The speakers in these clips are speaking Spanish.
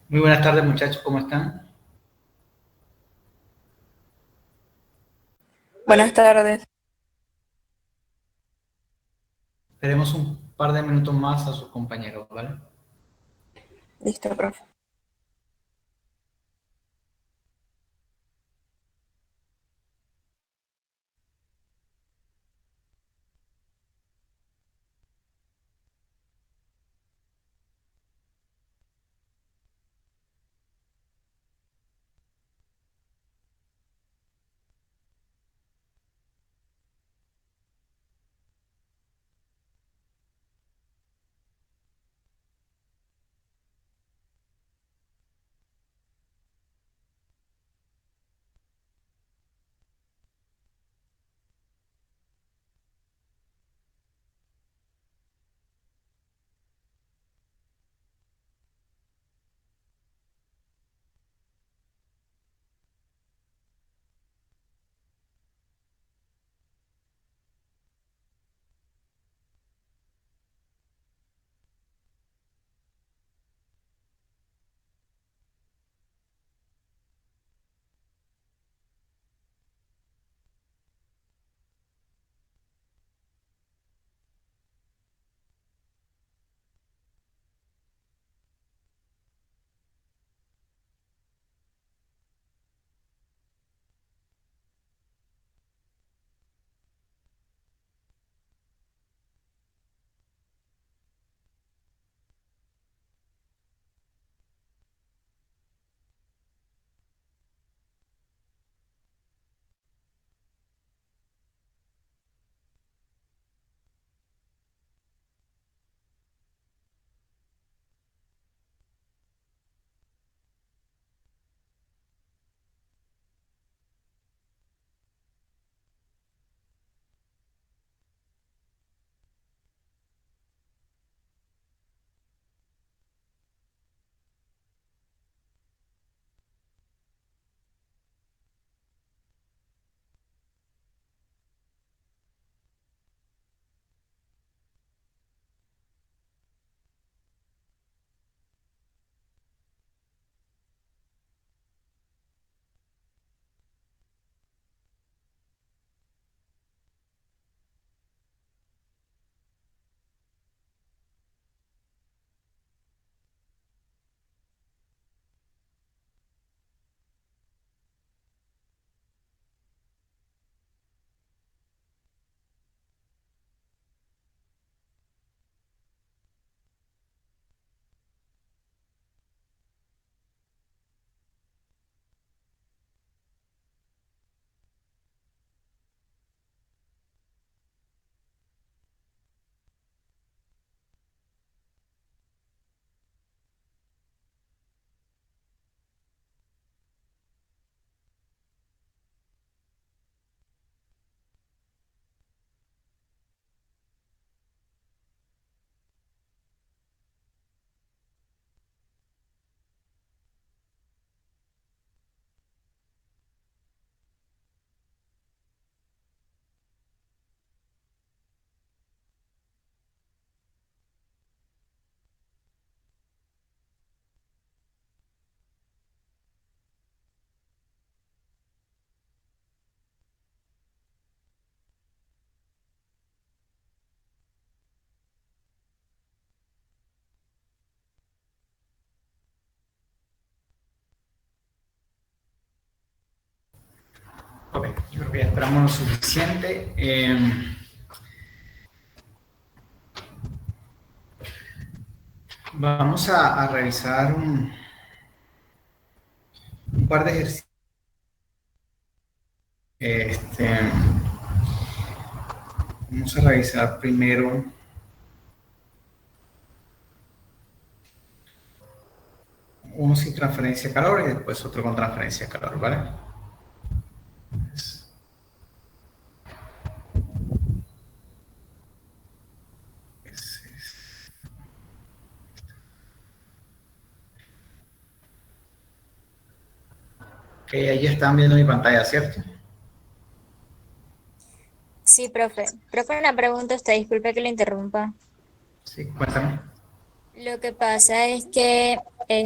Muy buenas tardes, muchachos, ¿cómo están? Buenas tardes. Esperemos un par de minutos más a sus compañeros, ¿vale? Listo, profe. Ok, yo creo que ya esperamos lo suficiente. Vamos a revisar un par de ejercicios. Este, Vamos a revisar primero uno sin transferencia de calor y después otro con transferencia de calor, ¿vale? Ok, ahí están viendo mi pantalla, ¿cierto? Sí, profe. Profe, una pregunta usted, disculpe que le interrumpa. Sí, cuéntame. Lo que pasa es que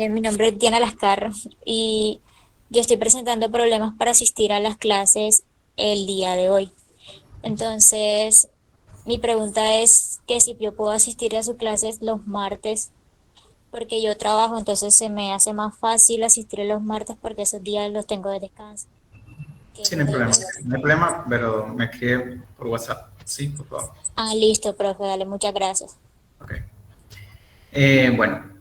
mi nombre es Diana Lascarro y yo estoy presentando problemas para asistir a las clases el día de hoy. Entonces, mi pregunta es que si yo puedo asistir a sus clases los martes, porque yo trabajo, entonces se me hace más fácil asistir los martes porque esos días los tengo de descanso, que es Sí, no hay lunes y problema. miércoles. No hay problema, pero me escribe por WhatsApp. Sí, por favor. Ah, listo, profe, dale, muchas gracias. Ok. Bueno,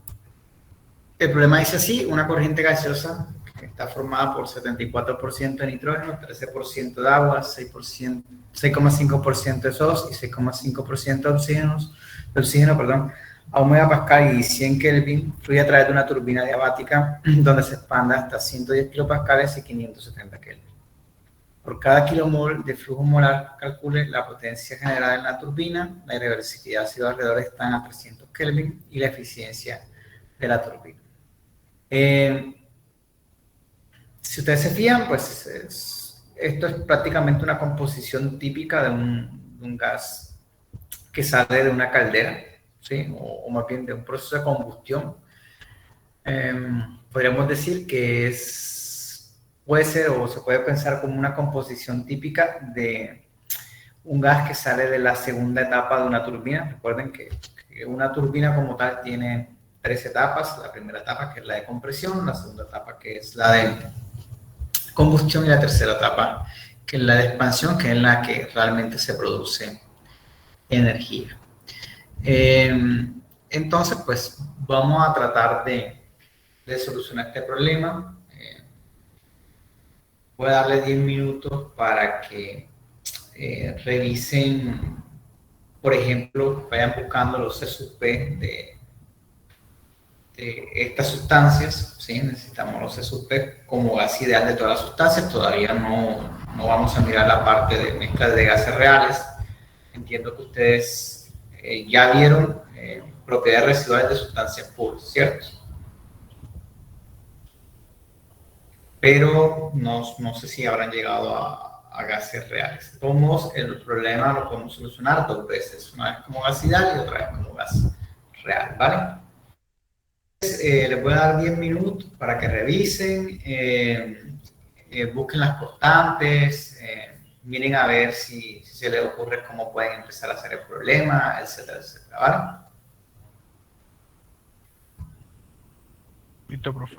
el problema dice así, una corriente gaseosa que está formada por 74% de nitrógeno, 13% de agua, 6%, 6,5% de SO2 y 6,5% de oxígeno, perdón, a 1 megapascal y 100 Kelvin, fluye a través de una turbina diabática donde se expande hasta 110 kilopascales y 570 Kelvin. Por cada kilomol de flujo molar, calcule la potencia generada en la turbina, la irreversibilidad si los alrededores están a 300 Kelvin y la eficiencia de la turbina. Si ustedes se fijan, pues esto es prácticamente una composición típica de un gas que sale de una caldera, ¿sí? O más bien de un proceso de combustión. Eh, Podríamos decir que puede ser o se puede pensar como una composición típica de un gas que sale de la segunda etapa de una turbina. Recuerden que una turbina como tal tiene tres etapas. La primera etapa que es la de compresión, la segunda etapa que es la de combustión y la tercera etapa que es la de expansión, que es la que realmente se produce energía. Eh, entonces, pues vamos a tratar de solucionar este problema. Voy a darle 10 minutos para que revisen, por ejemplo, vayan buscando los C sub P de estas sustancias, ¿sí? Necesitamos los C sub P como gas ideal de todas las sustancias, todavía no vamos a mirar la parte de mezclas de gases reales. Entiendo que ustedes ya vieron propiedades residuales de sustancias puras, ¿cierto? Pero no sé si habrán llegado a gases reales. De todos modos, el problema lo podemos solucionar dos veces, una vez como gas ideal y otra vez como gas real, ¿vale? Les voy a dar 10 minutos para que revisen, busquen las constantes, miren a ver si se les ocurre cómo pueden empezar a hacer el problema, etcétera, etcétera, ¿vale? Listo, profe.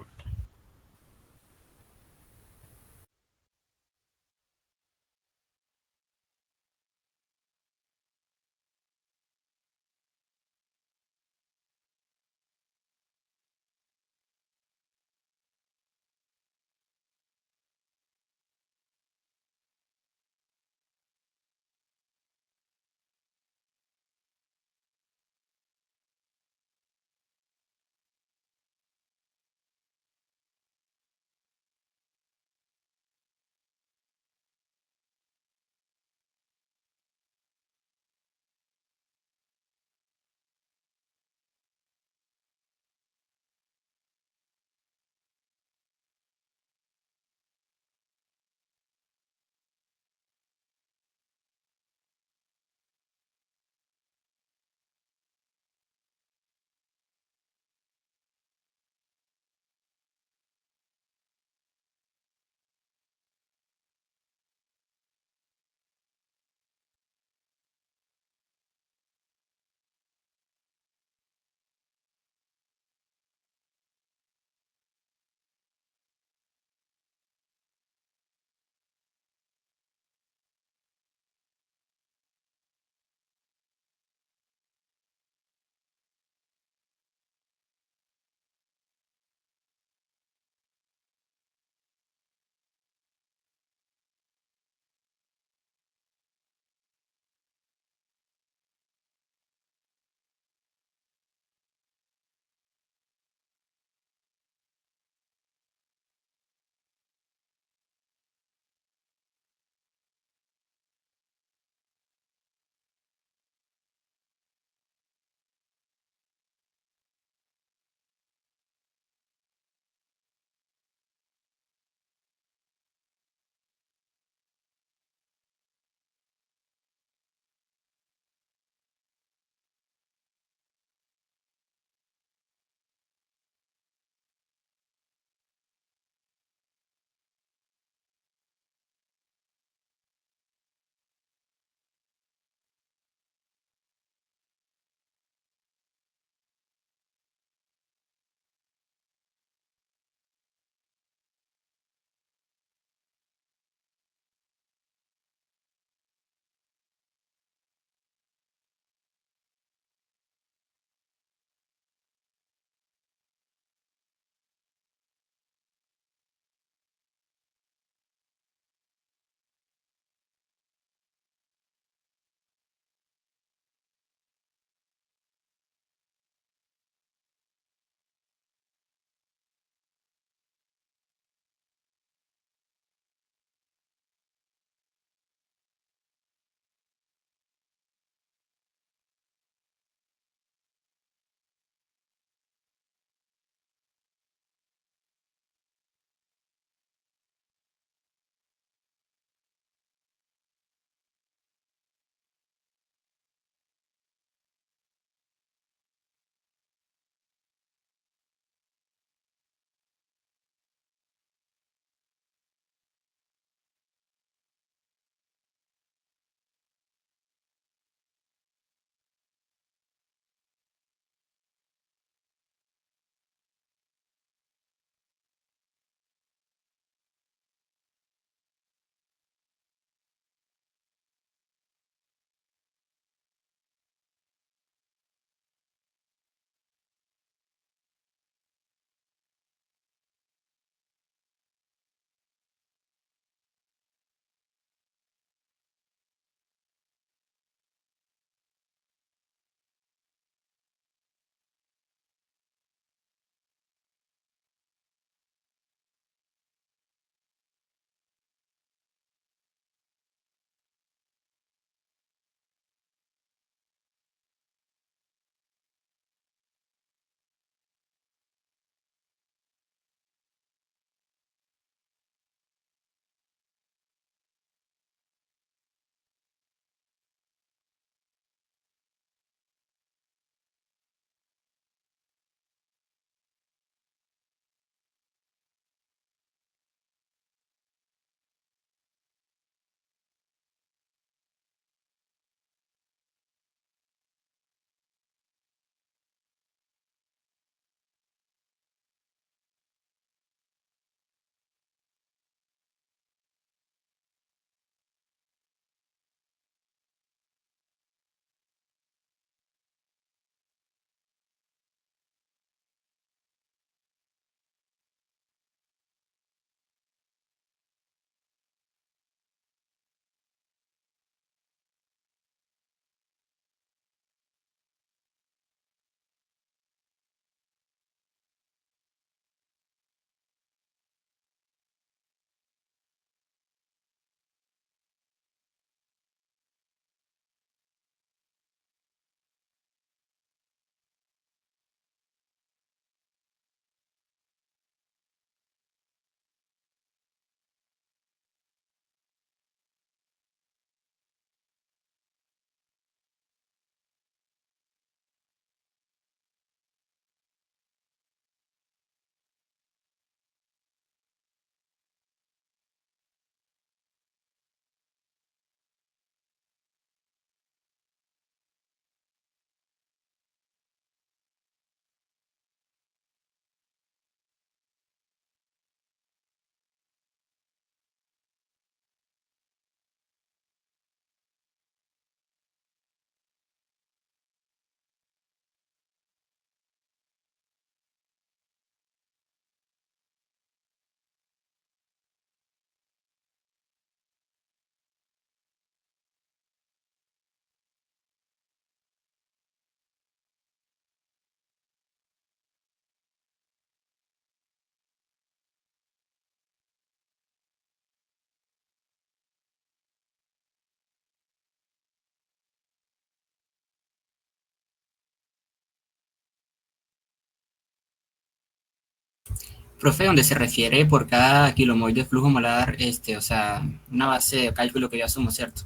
Profe, donde se refiere por cada kilomol de flujo molar, o sea, una base de cálculo que yo asumo, ¿cierto?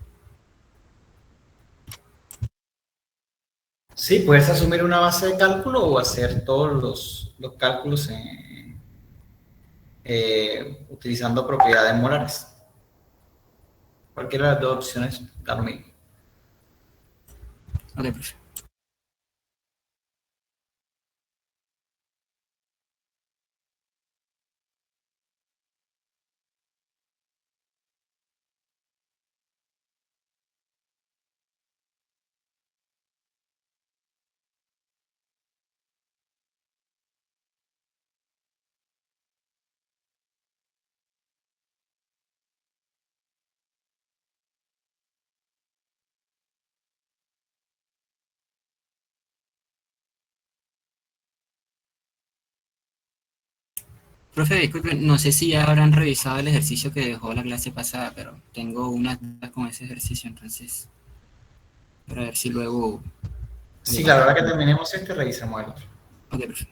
Sí, puedes asumir una base de cálculo o hacer todos los cálculos utilizando propiedades molares. Cualquiera de las dos opciones da lo mismo. Ok, profe. Profe, disculpe, no sé si ya habrán revisado el ejercicio que dejó la clase pasada, pero tengo unas dudas con ese ejercicio, entonces, para ver si luego... Sí, claro, ahora que terminemos este, revisamos el otro. Ok, profe.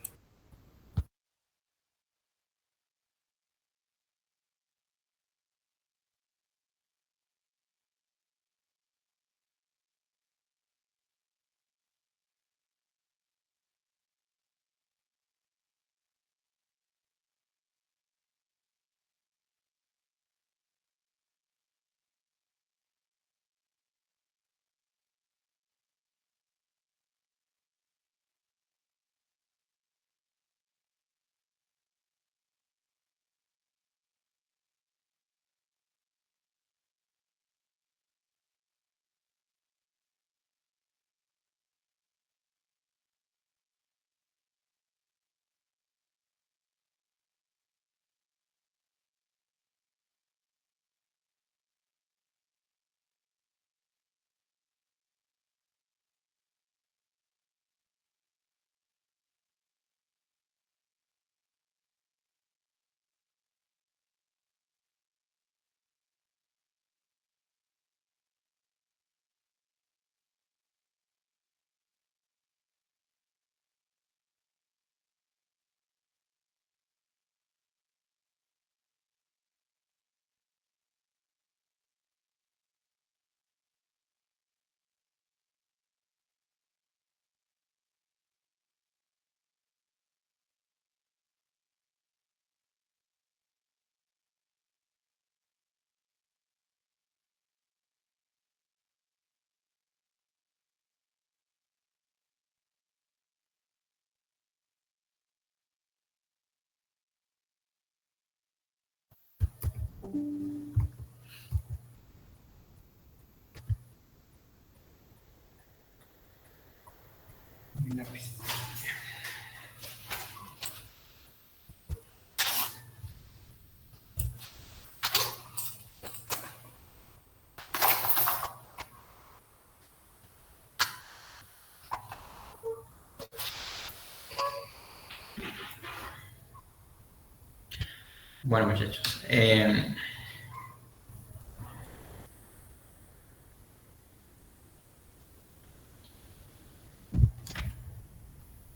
Bueno, muchachos,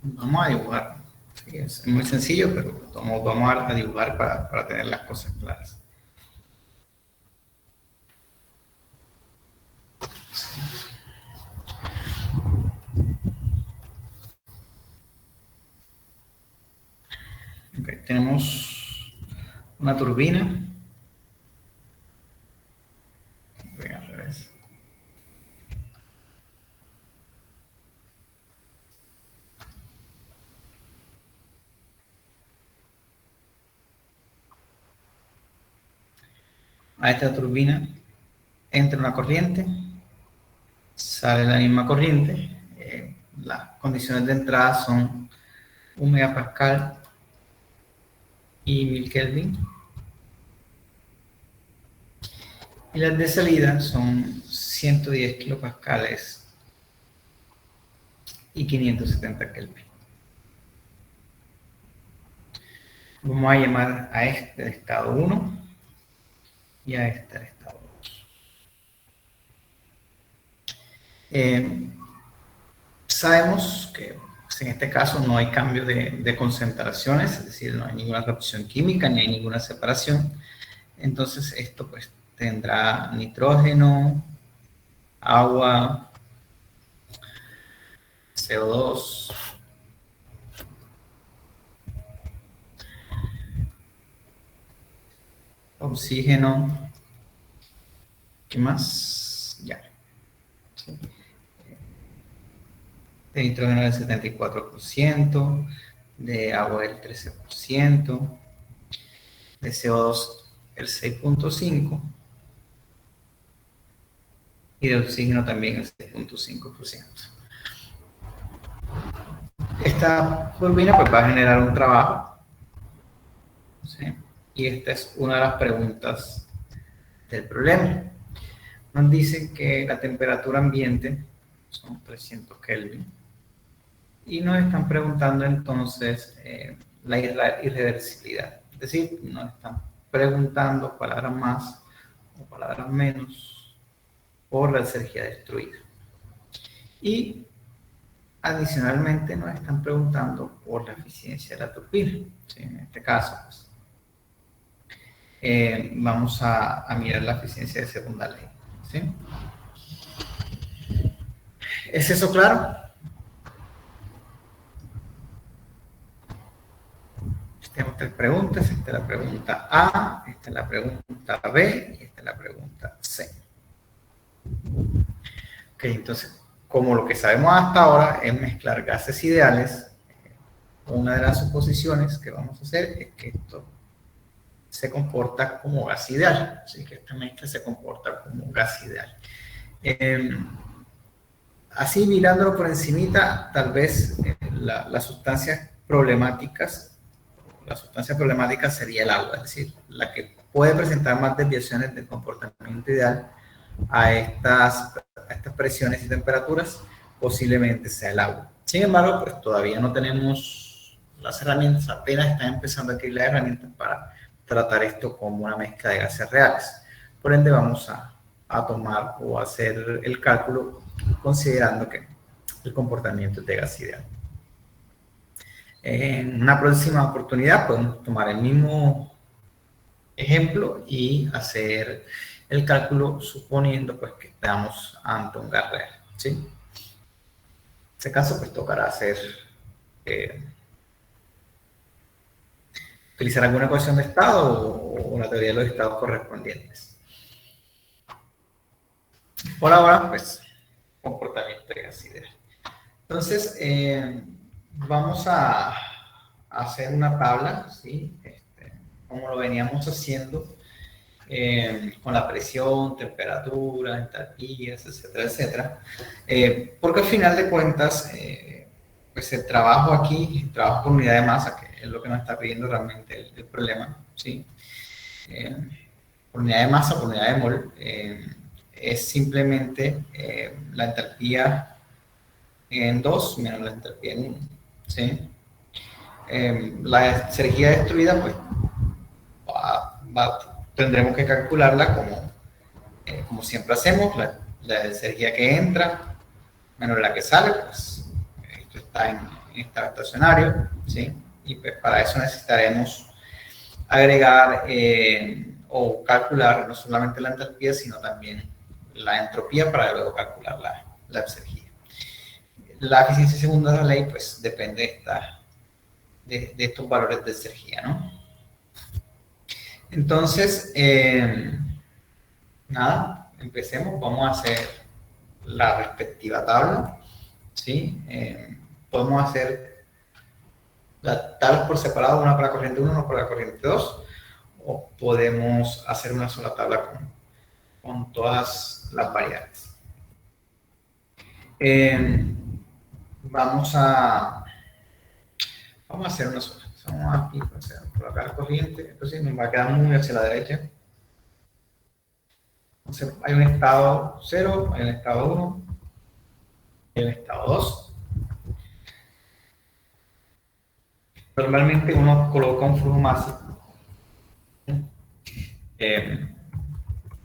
vamos a dibujar. Sí, es muy sencillo, pero vamos a dibujar para tener las cosas claras. Okay, tenemos una turbina. Voy al revés. A esta turbina entra una corriente, sale la misma corriente. Las condiciones de entrada son 1 megapascal y 1000 Kelvin. Y las de salida son 110 kilopascales y 570 Kelvin. Vamos a llamar a este el estado 1 y a este el estado 2. Sabemos que pues en este caso no hay cambio de concentraciones, es decir, no hay ninguna reacción química ni hay ninguna separación. Entonces esto pues tendrá nitrógeno, agua, CO2, oxígeno, ¿qué más? Ya. Sí. De nitrógeno del 74%, de agua del 13%, de CO2 el 6.5% y de oxígeno también el 6.5%. Esta turbina pues va a generar un trabajo, ¿sí? Y esta es una de las preguntas del problema. Nos dicen que la temperatura ambiente son 300 Kelvin y nos están preguntando entonces la irreversibilidad. Es decir, nos están preguntando palabras más o palabras menos por la energía destruida. Y adicionalmente nos están preguntando por la eficiencia de la turbina. ¿Sí? En este caso, pues, vamos a mirar la eficiencia de segunda ley. ¿Sí? ¿Es eso claro? Tenemos tres preguntas. Esta es la pregunta A, esta es la pregunta B y esta es la pregunta C. Ok, entonces, como lo que sabemos hasta ahora es mezclar gases ideales, una de las suposiciones que vamos a hacer es que esto se comporta como gas ideal, así que esta mezcla se comporta como gas ideal. Así mirándolo por encimita, tal vez las sustancias problemáticas, la sustancia problemática sería el agua, es decir, la que puede presentar más desviaciones del comportamiento ideal a estas presiones y temperaturas, posiblemente sea el agua. Sin embargo, pues todavía no tenemos las herramientas, apenas están empezando a adquirir las herramientas para tratar esto como una mezcla de gases reales. Por ende, vamos a tomar o hacer el cálculo considerando que el comportamiento es de gas ideal. En una próxima oportunidad podemos tomar el mismo ejemplo y hacer el cálculo suponiendo pues que estamos ante un gas real, ¿sí? En este caso pues tocará hacer utilizar alguna ecuación de estado o la teoría de los estados correspondientes. Por ahora pues comportamiento de gas ideal. Entonces vamos a hacer una tabla, ¿sí? Como lo veníamos haciendo con la presión, temperatura, entalpías, etcétera, etcétera. Porque al final de cuentas, pues el trabajo aquí, el trabajo por unidad de masa, que es lo que nos está pidiendo realmente el problema, ¿sí? Por unidad de masa, por unidad de mol, es simplemente la entalpía en 2 menos la entalpía en 1, ¿sí? La energía destruida, pues, tendremos que calcularla como siempre hacemos, la energía que entra menos la que sale, pues, esto está en estado estacionario, ¿sí? Y pues para eso necesitaremos agregar o calcular no solamente la entalpía, sino también la entropía para luego calcular la energía. La eficiencia segunda de la ley, pues, depende de estos valores de energía, ¿no? Entonces, nada, empecemos. Vamos a hacer la respectiva tabla, ¿sí? Podemos hacer las tablas por separado, una para la corriente 1, una para la corriente 2, o podemos hacer una sola tabla con todas las variables. Vamos a hacer una sola. Vamos aquí, colocar la corriente, entonces nos va a quedar muy hacia la derecha. Entonces hay un estado 0, hay un estado 1, hay un estado 2. Normalmente uno coloca un flujo máximo.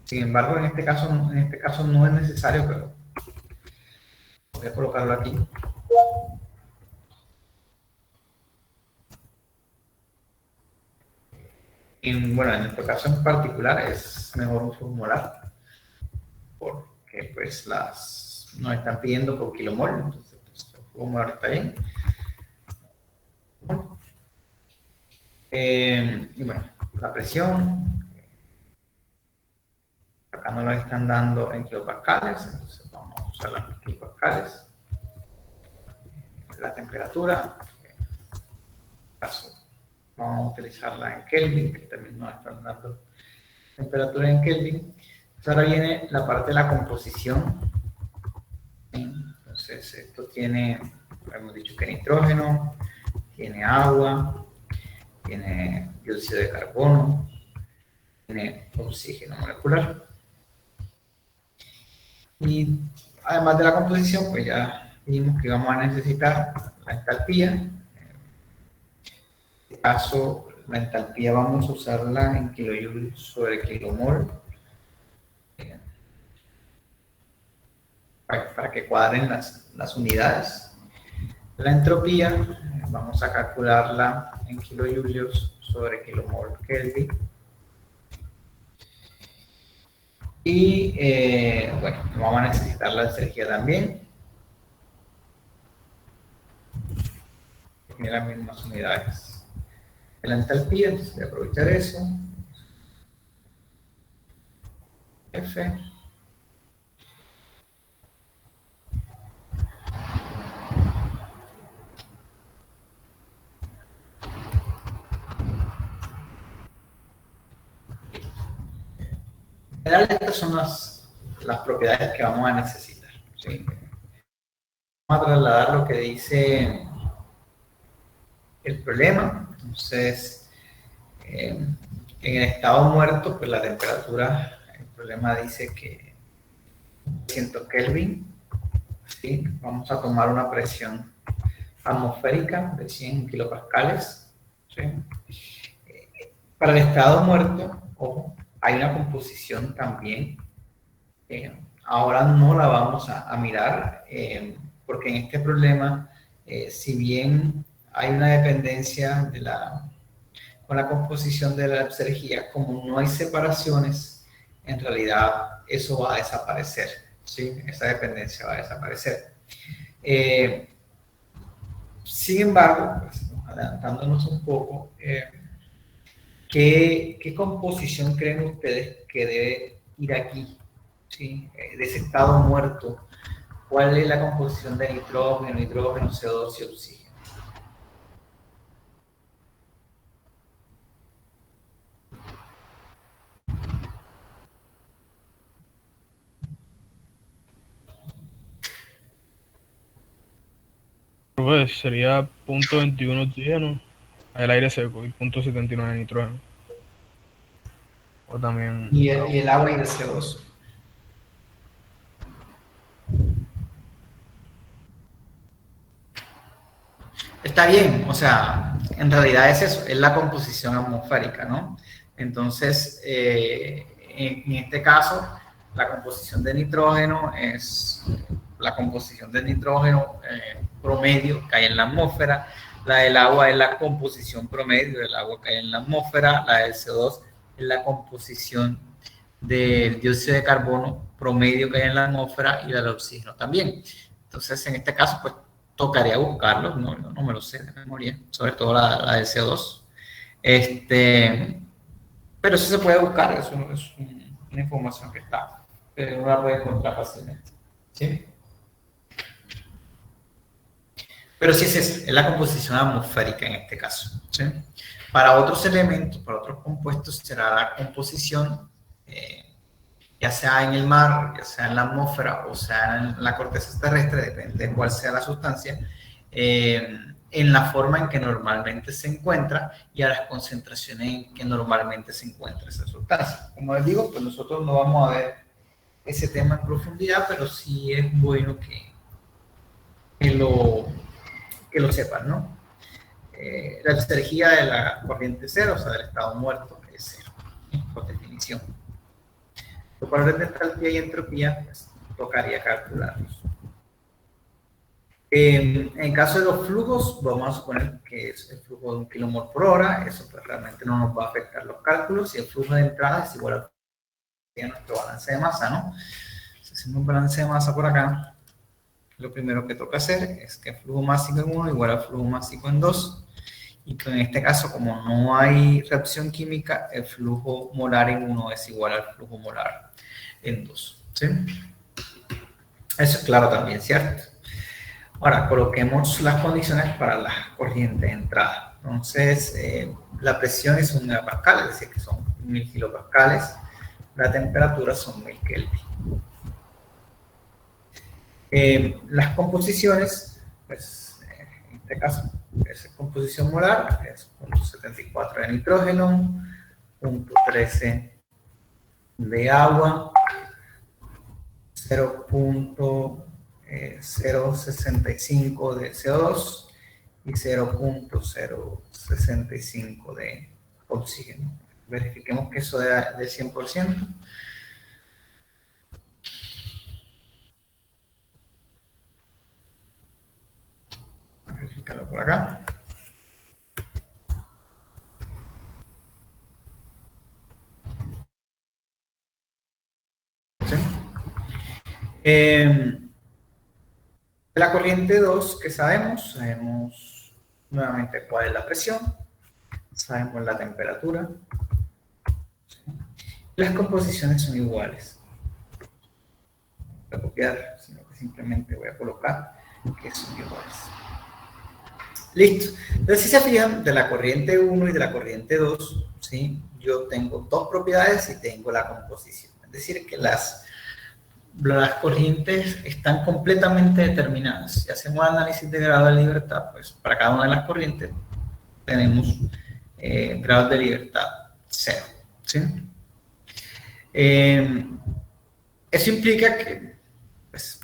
Sin embargo, en este caso no es necesario, pero voy a colocarlo aquí. Bueno, en nuestro caso en particular es mejor un formular porque pues nos están pidiendo por kilomol, entonces pues, el formular está bien. Y bueno, la presión, acá nos la están dando en kilopascales, entonces vamos a usar las kilopascales. La temperatura, en este caso vamos a utilizarla en Kelvin, que también nos están dando temperatura en Kelvin. Entonces ahora viene la parte de la composición. Entonces esto tiene, hemos dicho que nitrógeno, tiene agua, tiene dióxido de carbono, tiene oxígeno molecular. Y además de la composición, pues ya vimos que vamos a necesitar la entalpía. En este caso, la entalpía vamos a usarla en kilojoules sobre kilomol para que cuadren las unidades. La entropía vamos a calcularla en kilojoules sobre kilomol Kelvin. Y bueno, vamos a necesitar la energía también. Tiene las mismas unidades de la entalpía, entonces voy a aprovechar eso. F. En general, estas son las propiedades que vamos a necesitar, ¿sí? Vamos a trasladar lo que dice el problema. Entonces, en el estado muerto, pues la temperatura, el problema dice que 100 Kelvin, ¿sí? Vamos a tomar una presión atmosférica de 100 kilopascales, ¿sí? Para el estado muerto, ojo, hay una composición también. Ahora no la vamos a mirar, porque en este problema, si bien hay una dependencia con la composición de la exergía, como no hay separaciones, en realidad eso va a desaparecer, ¿sí? Esa dependencia va a desaparecer. Sin embargo, pues, adelantándonos un poco, ¿qué composición creen ustedes que debe ir aquí? ¿Sí? De ese estado muerto, ¿cuál es la composición de nitrógeno, CO2 y oxígeno? Pues sería 0.21 oxígeno, el aire seco, y 0.79 nitrógeno. O también... Y el agua y el CO2. Está bien, o sea, en realidad es eso, es la composición atmosférica, ¿no? Entonces, en este caso, la composición de nitrógeno es la composición de nitrógeno promedio que hay en la atmósfera, la del agua es la composición promedio del agua que hay en la atmósfera, la del CO2 es la composición del dióxido de carbono promedio que hay en la atmósfera y la del oxígeno también. Entonces, en este caso, pues, tocaría buscarlo, no me lo sé de memoria, sobre todo la del CO2. Pero sí se puede buscar, es una información que está, pero no la puede encontrar fácilmente, ¿sí? Pero sí es la composición atmosférica en este caso, ¿sí? Para otros elementos, para otros compuestos, será la composición, ya sea en el mar, ya sea en la atmósfera o sea en la corteza terrestre, depende de cuál sea la sustancia, en la forma en que normalmente se encuentra y a las concentraciones en que normalmente se encuentra esa sustancia. Como les digo, pues nosotros no vamos a ver ese tema en profundidad, pero sí es bueno que lo sepan, ¿no? La exergía de la corriente cero, o sea, del estado muerto, es cero, por definición. Los valores de entalpía y entropía, pues, tocaría calcularlos. En el caso de los flujos, vamos a suponer que es el flujo de 1 kmol por hora, eso pues realmente no nos va a afectar los cálculos, y el flujo de entrada es igual a nuestro balance de masa, ¿no? Si hacemos un balance de masa por acá, lo primero que toca hacer es que el flujo másico en 1 igual al flujo másico en 2, y que en este caso, como no hay reacción química, el flujo molar en 1 es igual al flujo molar en 2, ¿sí? Eso es claro también, ¿cierto? Ahora, coloquemos las condiciones para la corriente de entrada. Entonces, la presión es 1 megapascal, es decir, que son 1000 kilopascales. La temperatura son 1000 Kelvin. Las composiciones, pues, en este caso, es composición molar, es 0.74 de nitrógeno, 0.13 de agua, 0.065 de CO2 y 0.065 de oxígeno. Verifiquemos que eso es del 100%. Verificarlo por acá. ¿Sí? La corriente 2, que sabemos nuevamente cuál es la presión, sabemos la temperatura, ¿sí? Las composiciones son iguales. No voy a copiar, sino que simplemente voy a colocar que son iguales. Listo. Entonces, si se fijan, de la corriente 1 y de la corriente 2, ¿sí? Yo tengo dos propiedades y tengo la composición. Es decir, que las corrientes están completamente determinadas. Si hacemos análisis de grado de libertad, pues para cada una de las corrientes tenemos grados de libertad 0. ¿Sí? Eso implica que pues,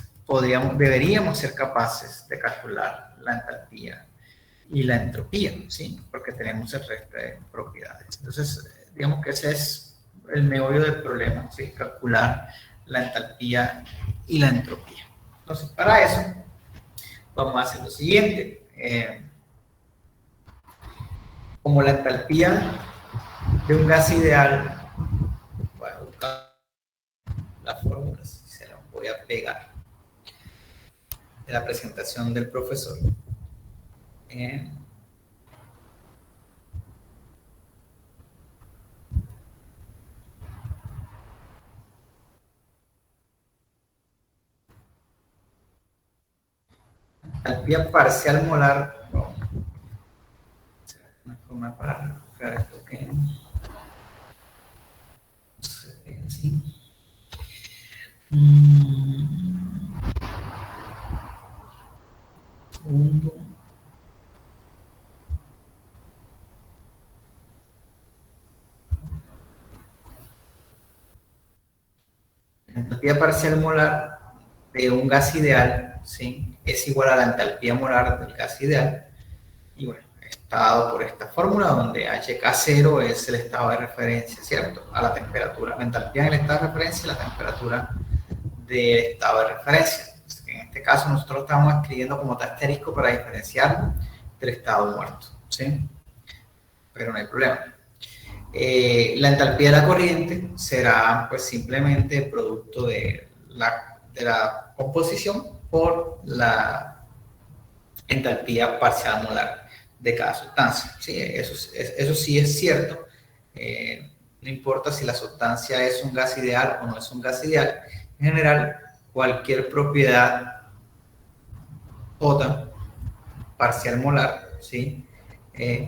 deberíamos ser capaces de calcular la entalpía y la entropía, ¿sí? Porque tenemos el resto de propiedades. Entonces, digamos que ese es el meollo del problema, ¿sí? Calcular la entalpía y la entropía. Entonces, para eso, vamos a hacer lo siguiente. Como la entalpía de un gas ideal, voy a buscar las fórmulas y se las voy a pegar de la presentación del profesor. Entalpía parcial molar, no, una forma para buscar esto que así. Segundo. La entalpía parcial molar de un gas ideal, ¿sí? Es igual a la entalpía molar del gas ideal. Y bueno, está dado por esta fórmula donde HK0 es el estado de referencia, ¿cierto? A la temperatura. La entalpía en el estado de referencia y la temperatura del estado de referencia. En este caso nosotros estamos escribiendo como asterisco para diferenciar del estado muerto, ¿sí? Pero no hay problema. La entalpía de la corriente será pues simplemente el producto de la composición por la entalpía parcial molar de cada sustancia, ¿sí? Eso sí es cierto. No importa si la sustancia es un gas ideal o no es un gas ideal. En general, cualquier propiedad J parcial molar, ¿sí?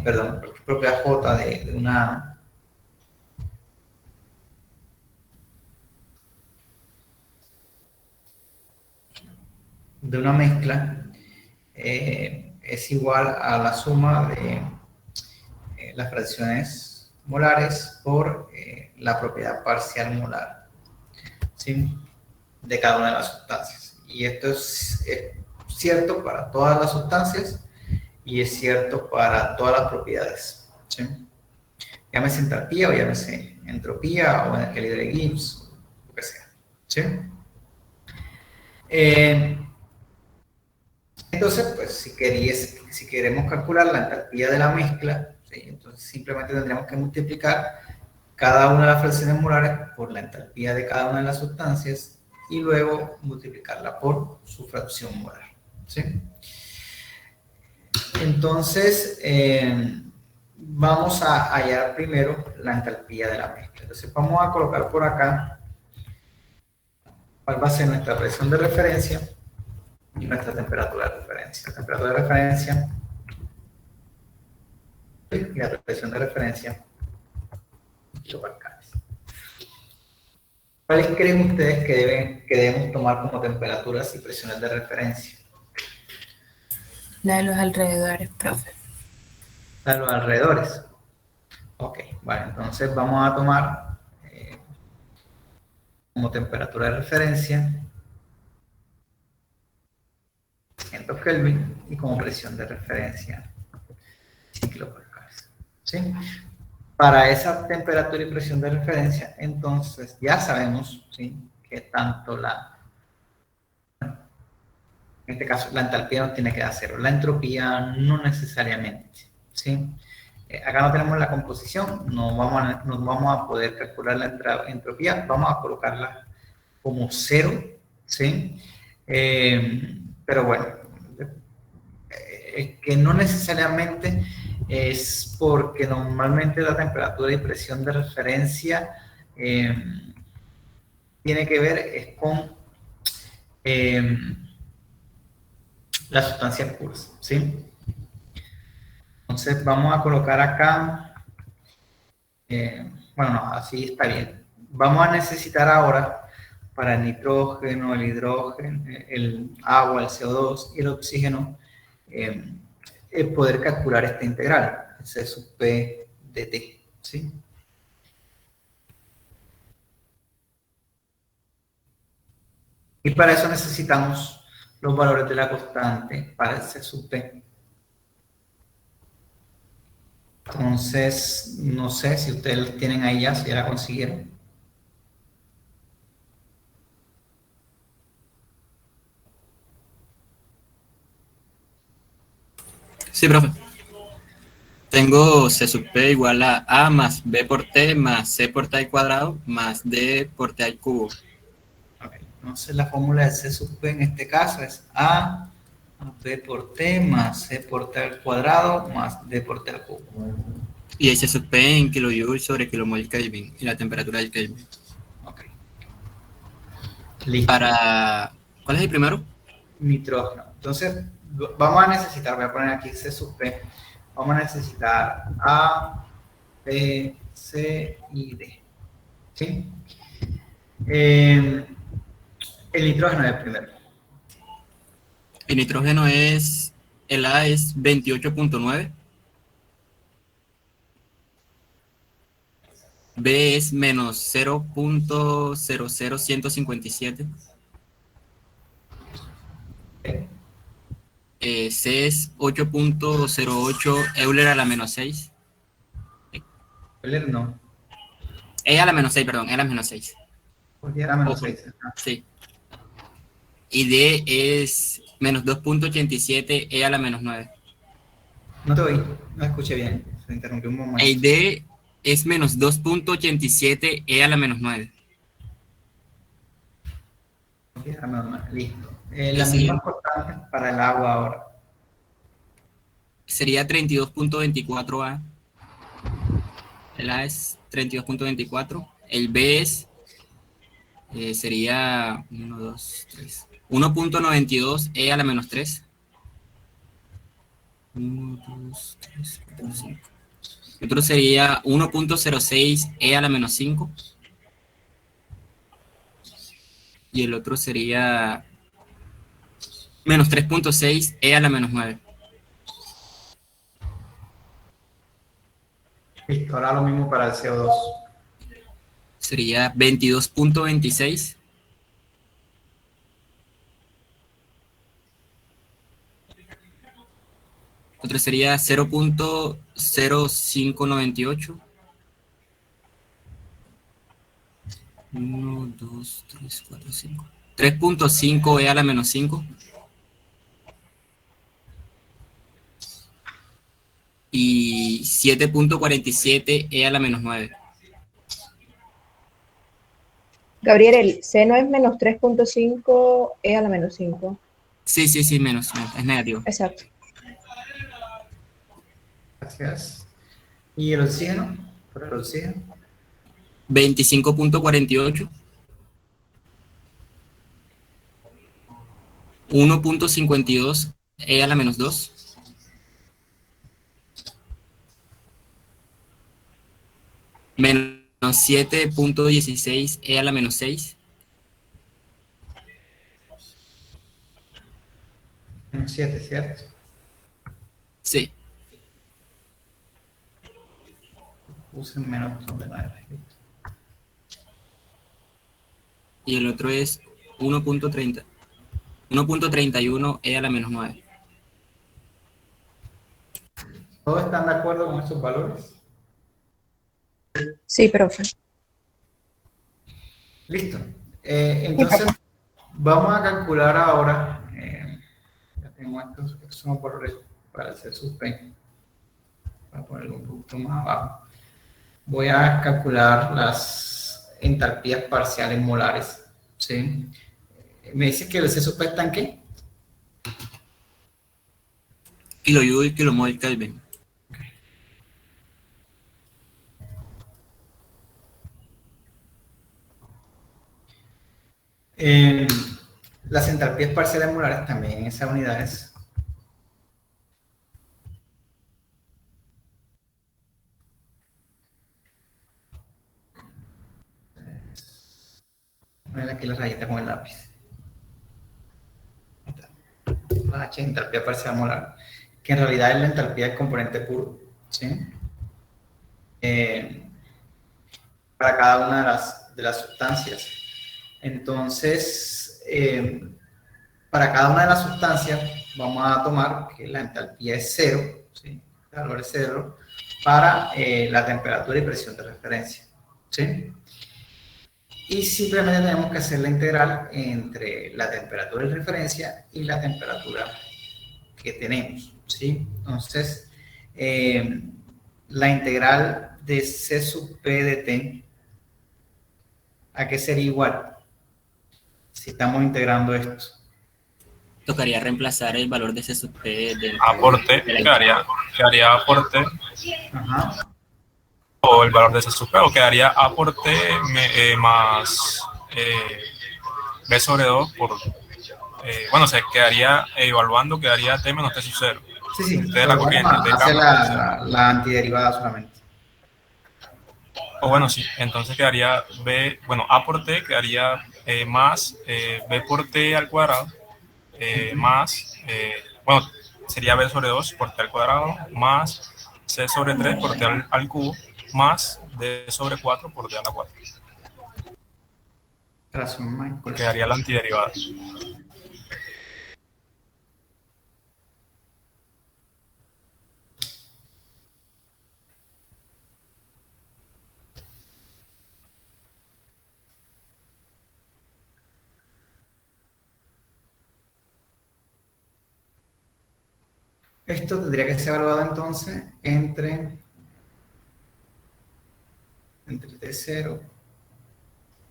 Perdón, cualquier propiedad J de una mezcla es igual a la suma de las fracciones molares por la propiedad parcial molar, ¿sí? De cada una de las sustancias. Y esto es cierto para todas las sustancias y es cierto para todas las propiedades, ¿sí? Llámese entalpía o llámese entropía o energía libre de Gibbs, lo que sea, ¿sí? Entonces, pues si queremos calcular la entalpía de la mezcla, ¿sí? Entonces simplemente tendríamos que multiplicar cada una de las fracciones molares por la entalpía de cada una de las sustancias y luego multiplicarla por su fracción molar, ¿sí? Entonces, vamos a hallar primero la entalpía de la mezcla. Entonces, vamos a colocar por acá cuál va a ser nuestra presión de referencia y nuestra temperatura de referencia. La temperatura de referencia y la presión de referencia kilopascales. ¿Cuáles creen ustedes que debemos tomar como temperaturas y presiones de referencia? La de los alrededores, profe. A los alrededores. Ok, vale, entonces vamos a tomar como temperatura de referencia 100 Kelvin y como presión de referencia 100 kilopascales. ¿Sí? Para esa temperatura y presión de referencia, entonces ya sabemos, ¿sí?, que tanto en este caso, la entalpía nos tiene que dar cero, la entropía no necesariamente, ¿sí? Acá no tenemos la composición, no vamos a poder calcular la entropía, vamos a colocarla como cero, ¿sí? Pero bueno, que no necesariamente es porque normalmente la temperatura y presión de referencia tiene que ver es con las sustancias puras, ¿sí? Entonces vamos a colocar acá, bueno, no, así está bien. Vamos a necesitar ahora para el nitrógeno, el hidrógeno, el agua, el CO2 y el oxígeno, poder calcular esta integral, C sub P de T, ¿sí? Y para eso necesitamos los valores de la constante para el C sub P. Entonces, no sé si ustedes los tienen ahí ya, si ya la consiguieron. Sí, profe. Tengo C sub P igual a más B por T más C por T al cuadrado más D por T al cubo. Okay. Entonces la fórmula de C sub P en este caso es A más B por T más C por T al cuadrado más D por T al cubo. Y el C sub P en kilojoule sobre kilomol Kelvin y la temperatura del Kelvin. Ok. Listo. ¿Cuál es el primero? Nitrógeno. Entonces vamos a necesitar, voy a poner aquí C sub P, vamos a necesitar A, B, C y D. ¿Sí? El nitrógeno es el primero. El nitrógeno el A es 28.9. B es menos 0.00157. C es 8.08 Euler a la menos 6. Euler no. E a la menos 6, perdón, E a la menos 6. Porque era menos 6. Sí. Y D es menos 2.87 E a la menos 9. No te oí, no escuché bien, se interrumpió un momento. El D es menos 2.87 E a la menos 9. Listo. Las mismas constantes para el agua ahora. Sería 32.24 A. El A es 32.24. El B es sería 1.92 E a la menos 3. 1, 2, 3, 4, 5. Otro sería 1.06 E a la menos 5. Y el otro sería menos 3.6 E a la menos 9. Listo, ahora lo mismo para el CO2. Sería 22.26. Otro sería 0.0598. 1, 2, 3, 4, 5. 3.5 E a la menos 5. y 7.47 E a la menos 9. Gabriel, el seno es menos 3.5 E a la menos 5. Sí, menos, es negativo. Exacto. Gracias. ¿Y el oxígeno? Por el oxígeno. 25.48. 1.52 E a la menos 2. Menos 7.16 E a la menos 6. Menos 7, ¿cierto? Sí. Puse menos 9. Y el otro es 1.31 E a la menos 9. ¿Todos están de acuerdo con estos valores? Sí, profe. Listo. Entonces, vamos a calcular ahora, ya tengo estos son valores para hacer suspenso. Voy a ponerlo un poquito más abajo. Voy a calcular las entalpías parciales molares. ¿Sí? Me dice que el CSUP está en qué? Kilojoule, kilomol, Kelvin. Las entalpías parciales molares también en esas unidades. Voy a poner aquí la rayita con el lápiz. Ahí está. La H, entalpía parcial molar, que en realidad es la entalpía del componente puro. ¿Sí? Para cada una de las sustancias. Entonces, para cada una de las sustancias vamos a tomar que la entalpía es 0, ¿sí? El valor es 0 para la temperatura y presión de referencia. ¿Sí? Y simplemente tenemos que hacer la integral entre la temperatura de referencia y la temperatura que tenemos. ¿Sí? Entonces, la integral de C sub P de T, ¿a qué sería igual? Si estamos integrando esto. Tocaría reemplazar el valor de ese sub P del A por T, quedaría A por T. Ajá. O el valor de ese sub P, o quedaría A por T más B sobre 2 por... bueno, se quedaría evaluando, quedaría T menos T sub 0. Sí, sí. De la corriente, de hacer gamma. la antiderivada solamente. O bueno, sí, entonces quedaría B, bueno, A por T quedaría más B por T al cuadrado, más, bueno, sería B sobre 2 por T al cuadrado, más C sobre 3 por T al cubo, más D sobre 4 por T a la 4. Razón, Michael. Quedaría la antiderivada. Esto tendría que ser evaluado entonces entre T0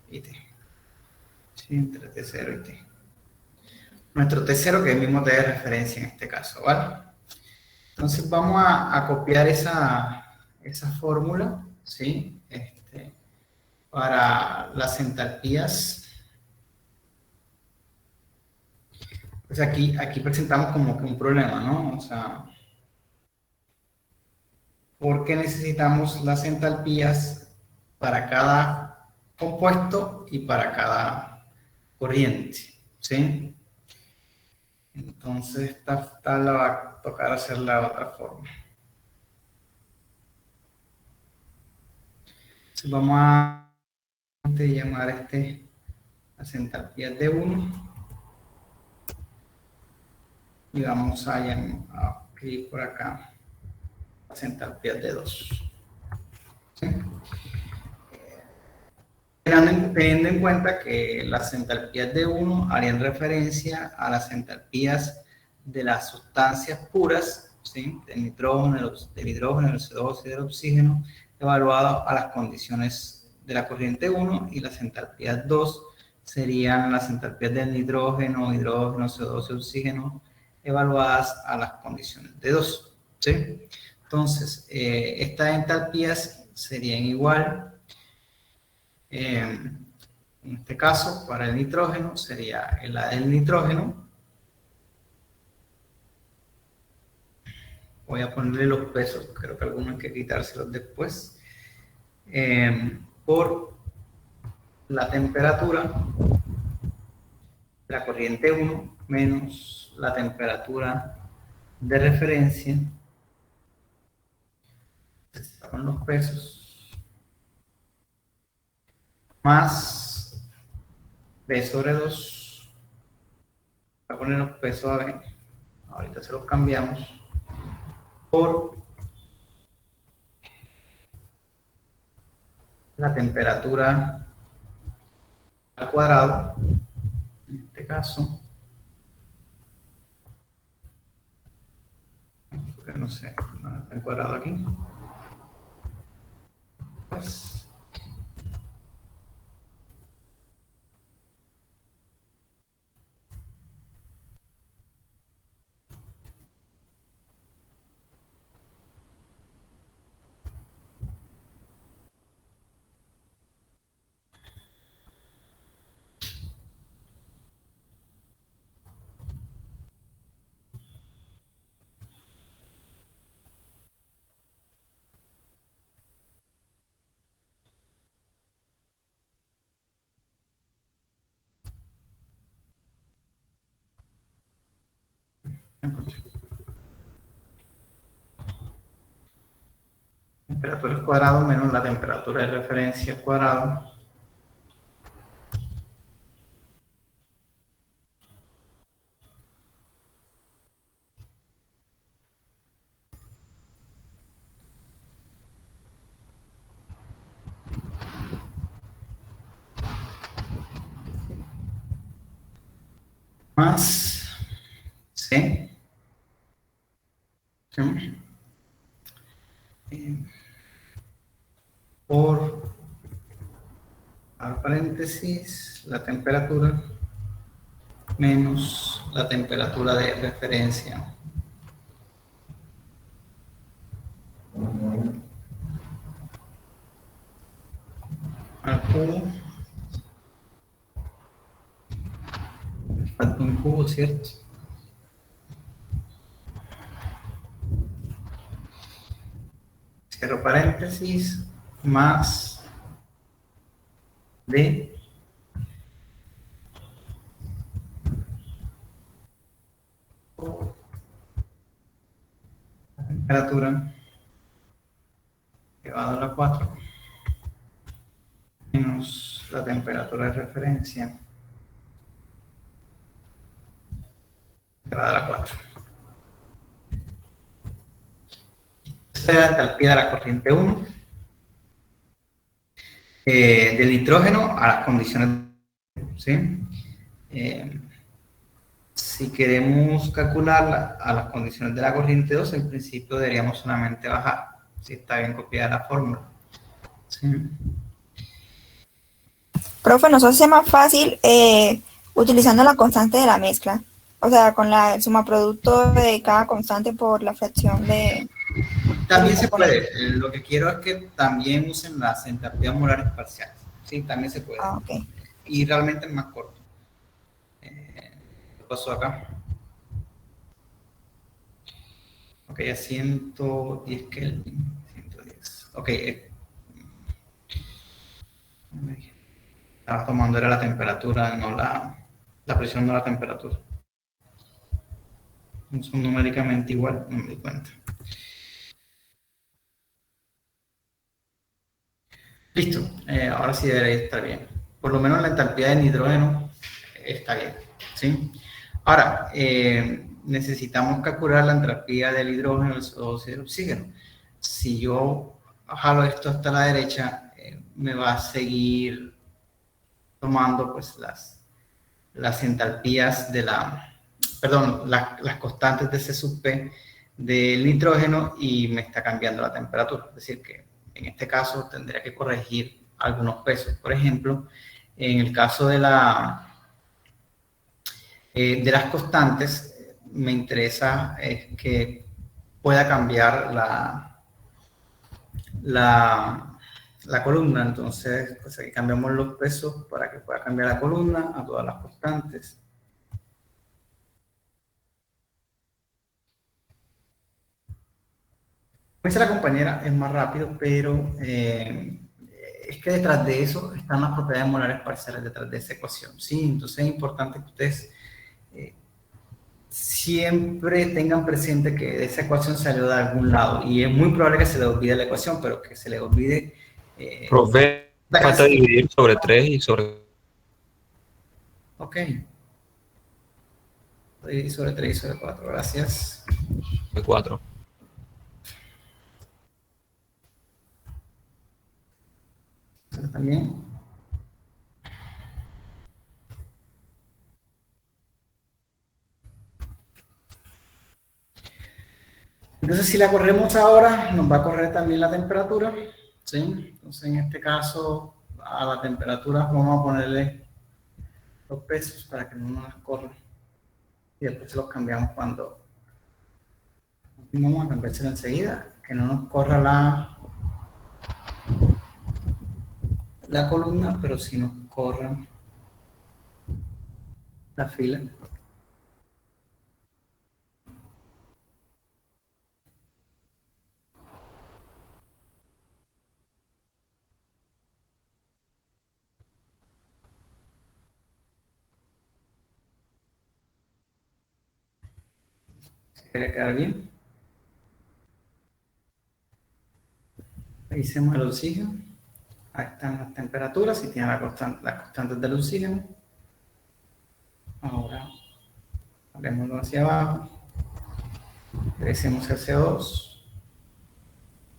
y T. Sí, entre T0 y T. Nuestro T0, que es el mismo T de referencia en este caso, ¿vale? Entonces vamos a copiar esa fórmula, ¿sí? Para las entalpías. Pues aquí presentamos como que un problema, ¿no? O sea, porque necesitamos las entalpías para cada compuesto y para cada corriente, ¿sí? Entonces esta la va a tocar hacerla de otra forma. Entonces vamos a llamar las entalpías de 1 y vamos a escribir por acá las entalpías de 2. ¿Sí? Teniendo en cuenta que las entalpías de 1 harían referencia a las entalpías de las sustancias puras ¿sí? Del nitrógeno, del hidrógeno, del CO2 y del oxígeno, evaluado a las condiciones de la corriente 1, y las entalpías 2 serían las entalpías del nitrógeno, hidrógeno, CO2 y oxígeno, evaluadas a las condiciones de 2, ¿sí? Entonces, estas entalpías serían igual, en este caso, para el nitrógeno, sería la del nitrógeno. Voy a ponerle los pesos, creo que algunos hay que quitárselos después, por la temperatura de la corriente 1 menos la temperatura de referencia, con los pesos, más B sobre 2, voy a poner los pesos a B, ahorita se los cambiamos, por la temperatura al cuadrado, en este caso, porque no sé, no está el cuadrado aquí, pues, temperatura al cuadrado menos la temperatura de referencia al cuadrado, más C, ¿sí? Por, al paréntesis, la temperatura menos la temperatura de referencia. Al cubo. Falta un cubo, ¿cierto? Cierro paréntesis, más de la temperatura elevado a la 4 menos la temperatura de referencia elevado a la 4. Esta es la entalpía de la corriente 1, del nitrógeno a las condiciones, ¿sí? Si queremos calcularla a las condiciones de la corriente 2, en principio deberíamos solamente bajar, si está bien copiada la fórmula, ¿sí? Profe, nos hace más fácil utilizando la constante de la mezcla, o sea, con el sumaproducto de cada constante por la fracción de... También se puede, lo que quiero es que también usen las entalpías molares parciales, ¿sí? También se puede. Ah, ok. Y realmente es más corto. ¿Qué pasó acá? Ok, a 110 Kelvin, 110. Ok, estaba tomando era la temperatura, no la presión, no la temperatura. Son numéricamente igual, no me di cuenta. Listo, ahora sí debería estar bien. Por lo menos la entalpía de nitrógeno está bien, ¿sí? Ahora, necesitamos calcular la entalpía del hidrógeno, del CO2 y del oxígeno. Si yo jalo esto hasta la derecha, me va a seguir tomando pues las entalpías de las constantes de C sub P del nitrógeno y me está cambiando la temperatura. Es decir, que en este caso tendría que corregir algunos pesos. Por ejemplo, en el caso de las constantes, me interesa que pueda cambiar la columna. Entonces, pues aquí cambiamos los pesos para que pueda cambiar la columna a todas las constantes. Como dice la compañera, es más rápido, pero es que detrás de eso están las propiedades molares parciales detrás de esa ecuación, ¿sí? Entonces es importante que ustedes siempre tengan presente que esa ecuación salió de algún lado y es muy probable que se le olvide la ecuación, pero que se le olvide... Profe, falta dividir sobre 3 y sobre... Ok. Dividir sobre 3 y sobre 4, gracias. 4. También. Entonces, si la corremos ahora, nos va a correr también la temperatura, ¿sí? Entonces, en este caso, a la temperatura vamos a ponerle los pesos para que no nos corra. Y después se los cambiamos cuando... Vamos a cambiárselo enseguida, que no nos corra la columna, pero sí nos corra la fila. ¿Quiere quedar bien? Revisemos el oxígeno. Ahí están las temperaturas y tiene las constantes del oxígeno. Ahora, haremoslo hacia abajo. Revisemos el CO2.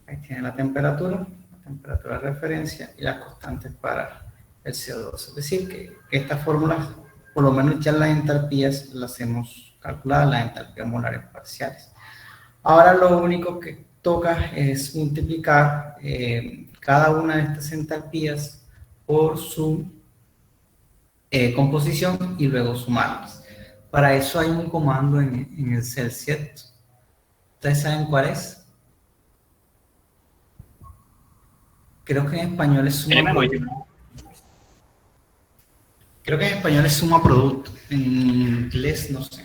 Ahí tiene la temperatura de referencia y las constantes para el CO2. Es decir, que estas fórmulas, por lo menos ya las entalpías las hemos calculado, las entalpías molares parciales. Ahora lo único que toca es multiplicar cada una de estas entalpías por su composición y luego sumarlas. Para eso hay un comando en el Celsius. ¿Ustedes saben cuál es? Creo que en español es suma producto. Creo que en español es suma producto. En inglés no sé.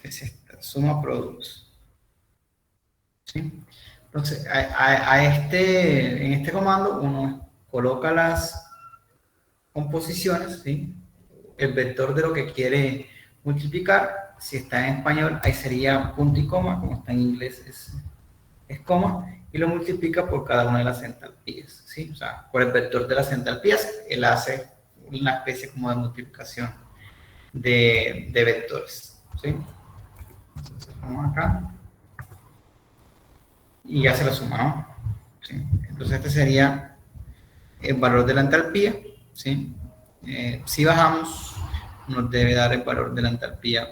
Es esta, suma productos. ¿Sí? Entonces, en este comando uno coloca las composiciones, ¿sí? El vector de lo que quiere multiplicar. Si está en español, ahí sería punto y coma, como está en inglés es coma, y lo multiplica por cada una de las entalpías, ¿sí? O sea, por el vector de las entalpías, él hace una especie como de multiplicación de vectores, ¿sí? Entonces, vamos acá y ya se lo sumamos, ¿sí? Entonces este sería el valor de la entalpía, ¿sí? Si bajamos, nos debe dar el valor de la entalpía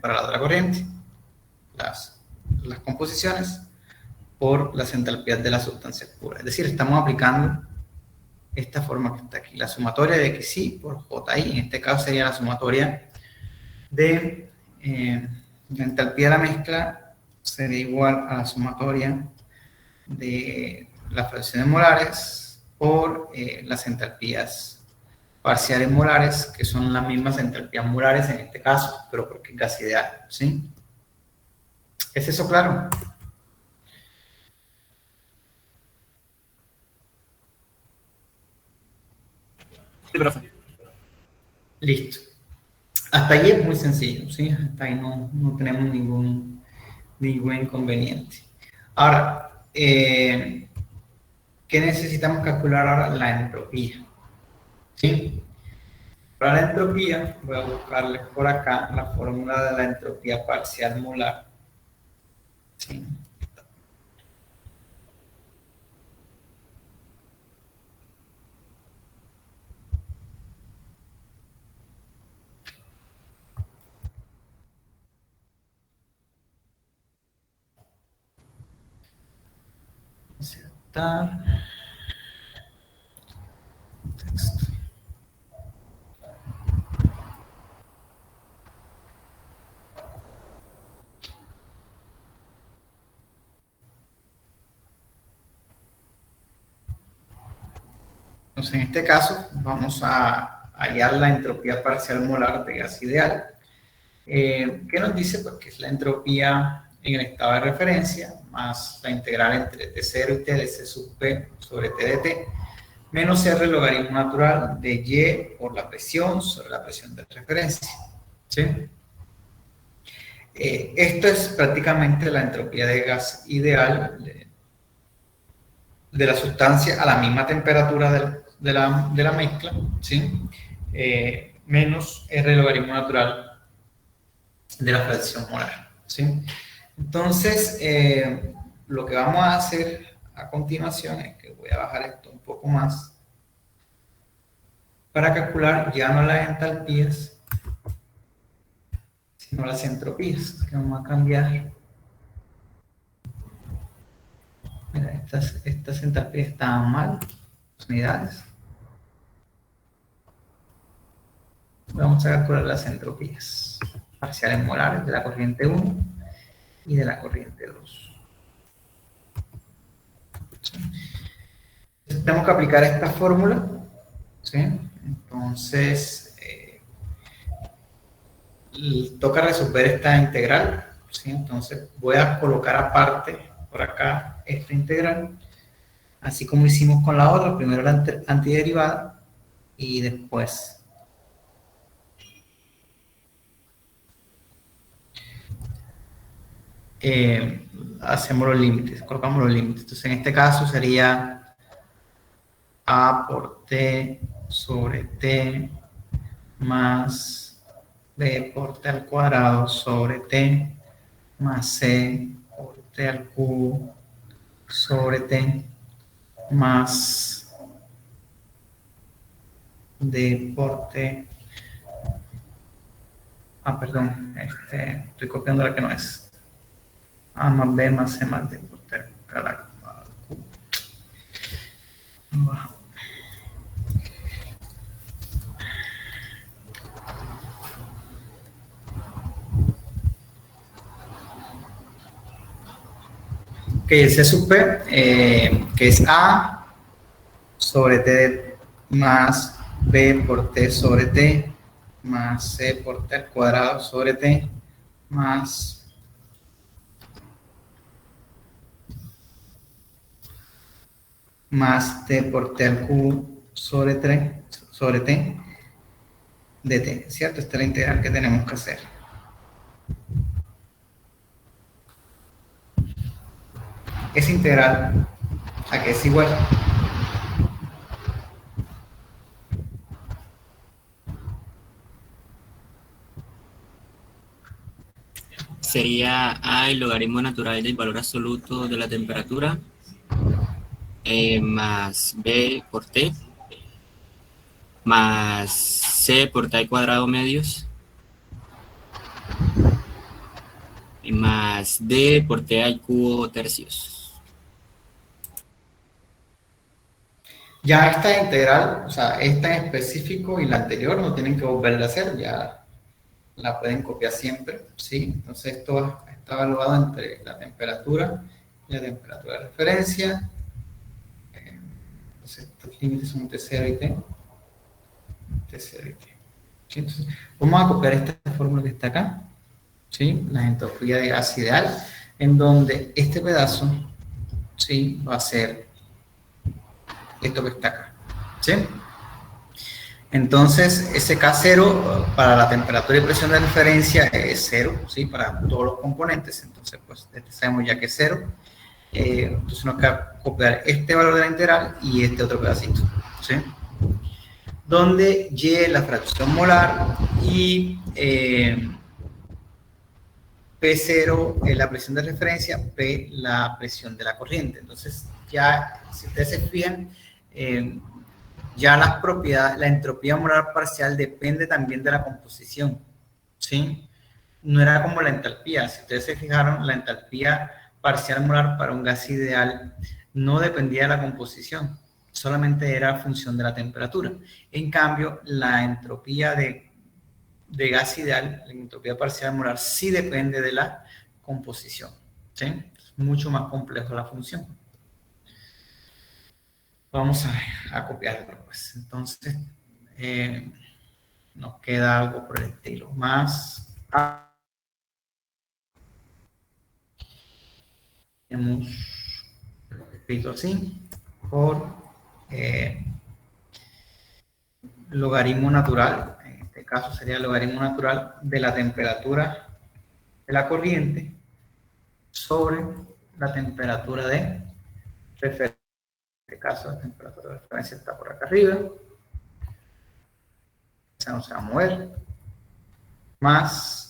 para la otra corriente, las composiciones por las entalpías de las sustancias puras. Es decir, estamos aplicando esta forma que está aquí, la sumatoria de XI por JI. En este caso sería la sumatoria de la entalpía de la mezcla, sería igual a la sumatoria de las fracciones molares por las entalpías parciales molares, que son las mismas entalpías molares en este caso, pero porque es gas ideal, ¿sí? ¿Es eso claro? Sí, profe. Listo. Hasta ahí es muy sencillo, ¿sí? Hasta ahí no tenemos ningún inconveniente. Ahora, ¿qué necesitamos calcular ahora? La entropía, ¿sí? Para la entropía, voy a buscarles por acá la fórmula de la entropía parcial molar, ¿sí? está. Texto. Entonces, en este caso, vamos a hallar la entropía parcial molar de gas ideal. ¿Qué nos dice? Pues que es la entropía en el estado de referencia más la integral entre T0 y T de C sub P sobre T de T menos R logaritmo natural de Y por la presión sobre la presión de referencia. ¿Sí? Esto es prácticamente la entropía de gas ideal de la sustancia a la misma temperatura de la mezcla, ¿sí? Menos R logaritmo natural de la fracción molar, ¿sí? Entonces, lo que vamos a hacer a continuación es que voy a bajar esto un poco más para calcular ya no las entalpías, sino las entropías, que vamos a cambiar. Mira, estas entalpías estaban mal, unidades. Vamos a calcular las entropías parciales molares de la corriente 1 y de la corriente 2. Tenemos que aplicar esta fórmula, ¿sí? Entonces, toca resolver esta integral, ¿sí? Entonces, voy a colocar aparte por acá esta integral, así como hicimos con la otra, primero la antiderivada y después hacemos los límites, colocamos los límites. Entonces, en este caso sería A por T sobre T más B por T al cuadrado sobre T más C por T al cubo sobre T más D por T. Perdón, estoy copiando la que no es. A más B más C más D por T al cubo. Bajo. Que el C sub P, que es A sobre T más B por T sobre T más C por T al cuadrado sobre T más T por T al cubo sobre T de T, ¿cierto? Esta es la integral que tenemos que hacer. Esa integral, ¿a qué es igual? Sería A el logaritmo natural del valor absoluto de la temperatura más B por T más C por T al cuadrado medios y más D por T al cubo tercios. Ya esta integral, o sea, esta en específico y la anterior no tienen que volverla a hacer, ya la pueden copiar siempre, ¿sí? Entonces esto está evaluado entre la temperatura y la temperatura de referencia. Entonces estos límites son T0 y T. T0 y T. ¿Sí? Entonces, vamos a copiar esta fórmula que está acá, ¿sí? La entropía de gas ideal, en donde este pedazo, ¿sí? Va a ser esto que está acá, ¿sí? Entonces, ese K0 para la temperatura y presión de referencia es 0, ¿sí? Para todos los componentes. Entonces, pues, sabemos ya que es 0. Entonces, nos queda copiar este valor de la integral y este otro pedacito, ¿sí? Donde Y es la fracción molar y P0 es la presión de referencia, P la presión de la corriente. Entonces, ya, si ustedes se fijan, ya las propiedades, la entropía molar parcial depende también de la composición, ¿sí? No era como la entalpía. Si ustedes se fijaron, la entalpía parcial molar para un gas ideal no dependía de la composición, solamente era función de la temperatura. En cambio, la entropía de gas ideal, la entropía parcial molar, sí depende de la composición, ¿sí? Es mucho más complejo la función. Vamos a copiarlo, pues. Entonces, nos queda algo por el estilo. Más A. Hemos escrito así, por logaritmo natural, en este caso sería el logaritmo natural de la temperatura de la corriente sobre la temperatura de referencia. En este caso, la temperatura de referencia está por acá arriba. Esa no se va a mover. Más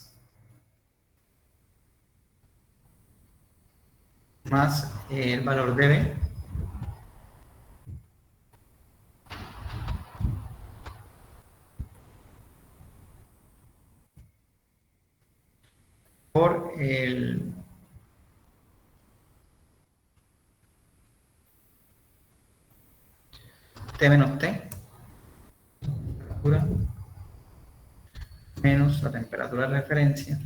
el valor de B. Por el T menos T, temperatura, menos la temperatura de referencia,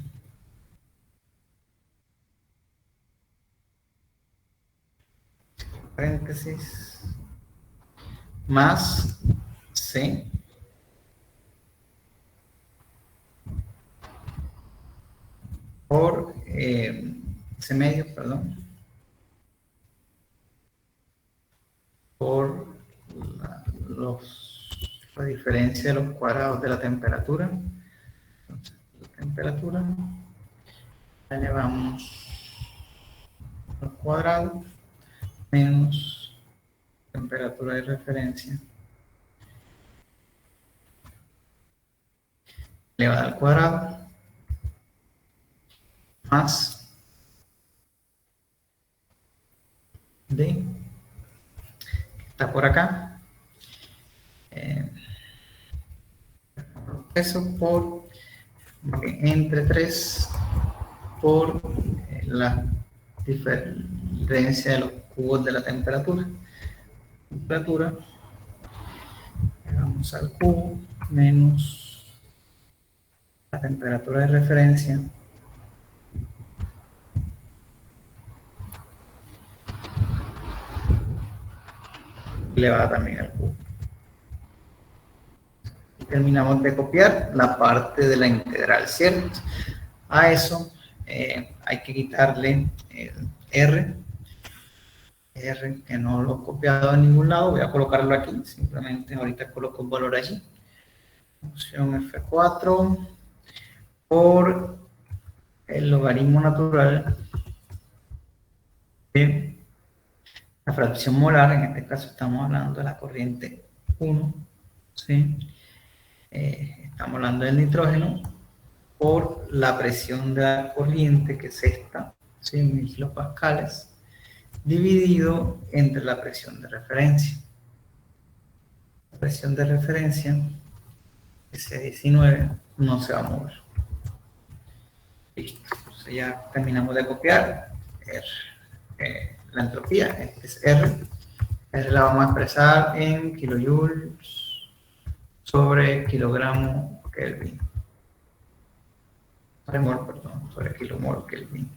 paréntesis, más C por C medio, perdón, por la diferencia de los cuadrados de la temperatura. Entonces, la temperatura la elevamos al cuadrado menos temperatura de referencia elevada al cuadrado más D, que está por acá, eso por entre 3 por la diferencia de los cubos de la temperatura. Vamos al cubo menos la temperatura de referencia elevada también al cubo. Y terminamos de copiar la parte de la integral, ¿cierto? A eso hay que quitarle el R que no lo he copiado en ningún lado, voy a colocarlo aquí, simplemente ahorita coloco el valor allí. Función F4 por el logaritmo natural de la fracción molar, en este caso estamos hablando de la corriente 1, ¿sí? Estamos hablando del nitrógeno, por la presión de la corriente, que es esta, 100.000 kilopascales, dividido entre la presión de referencia. La presión de referencia, ese 19, no se va a mover. Listo, entonces ya terminamos de copiar la entropía, este es R. R la vamos a expresar en kilojoules sobre kilogramo Kelvin. Sobre kilomol Kelvin.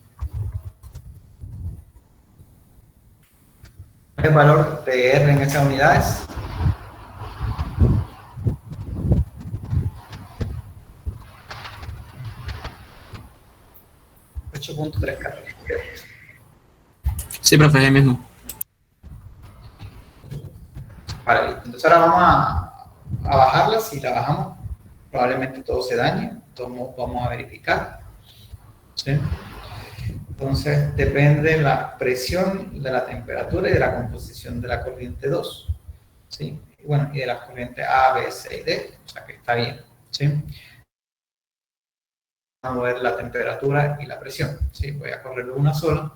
El valor de R en esas unidades. .3 calorías. Sí, profe, es el mismo. Vale, entonces ahora vamos a bajarla. Si la bajamos, probablemente todo se dañe. Entonces vamos a verificar. ¿Sí? Entonces depende de la presión, de la temperatura y de la composición de la corriente 2. ¿Sí? Y bueno, y de las corrientes A, B, C y D. O sea que está bien. ¿Sí? Vamos a ver la temperatura y la presión. ¿Sí? Voy a correrlo una sola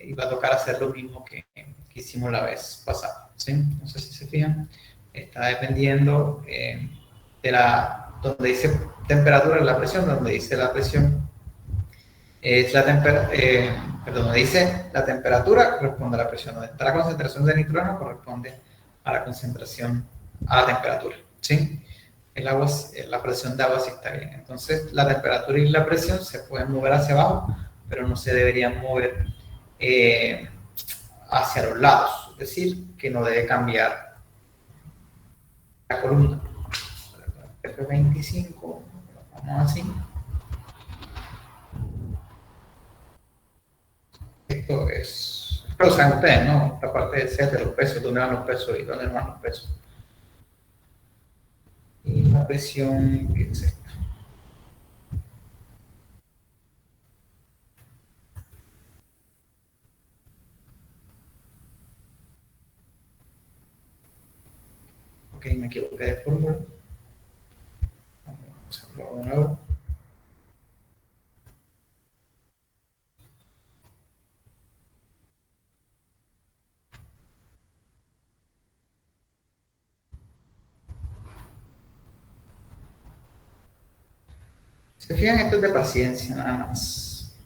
y va a tocar hacer lo mismo que hicimos la vez pasada. ¿Sí? No sé si se fijan. Está dependiendo de donde dice temperatura y la presión, donde dice la presión es la perdón, me dice la temperatura corresponde a la presión, donde está la concentración de nitrógeno corresponde a la concentración, a la temperatura, ¿sí? El agua, la presión de agua sí está bien. Entonces, la temperatura y la presión se pueden mover hacia abajo, pero no se deberían mover hacia los lados. Es decir, que no debe cambiar la columna. F25, vamos así. Esto es, pero saben ustedes, ¿no? Esta parte de set de los pesos, dónde van los pesos y dónde no van los pesos. Y la presión es esta. Ok, me equivoqué de fórmula. Vamos a hacerlo de nuevo. Se fijan, esto es de paciencia nada más.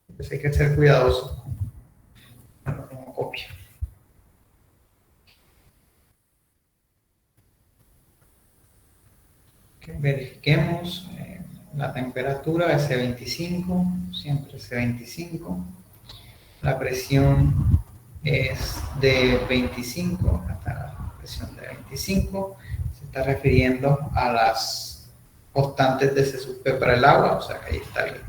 Entonces hay que ser cuidadoso. Como copia. Okay, verifiquemos la temperatura S25, siempre S25. La presión es de 25, hasta la presión de 25. Se está refiriendo a las constantes de C sub P para el agua, o sea que ahí está bien.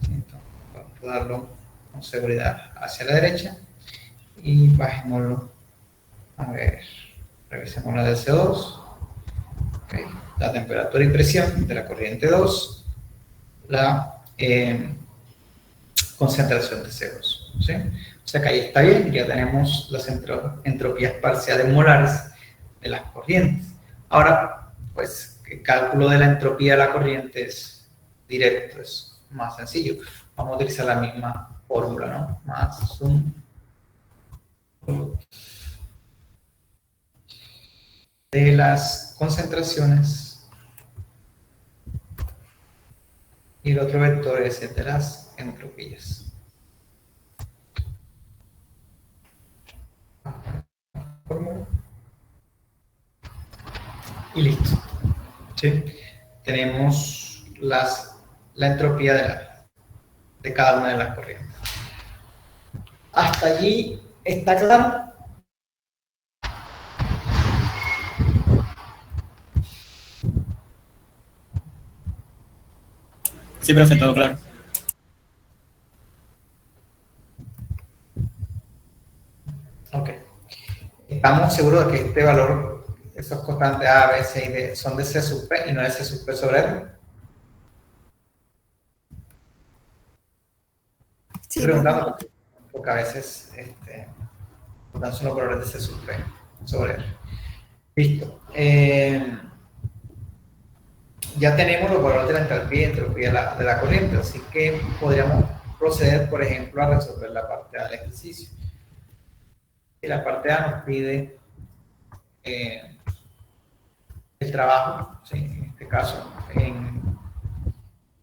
Entonces, vamos a darlo con seguridad hacia la derecha y bajémoslo. A ver, revisemos la del CO2. Okay. La temperatura y presión de la corriente 2, la concentración de CO2. ¿Sí? O sea que ahí está bien, ya tenemos las entropías parciales molares de las corrientes. Ahora, pues, el cálculo de la entropía de la corriente es directo, es más sencillo. Vamos a utilizar la misma fórmula, ¿no? Más sum de las concentraciones y el otro vector es el de las entropías. Fórmula. Y listo. ¿Sí? Tenemos la entropía de cada una de las corrientes. ¿Hasta allí está claro? Sí, profe, todo claro. Ok. Estamos seguros de que este valor, esos constantes A, B, C y D, son de C sub P y no de C sub P sobre R. Sí, Estoy preguntando porque a veces dan solo valores de C sub P sobre R. Listo. Ya tenemos los valores de la entropía y entropía de la corriente, así que podríamos proceder, por ejemplo, a resolver la parte A del ejercicio. Y la parte A nos pide el trabajo, ¿sí? En este caso, en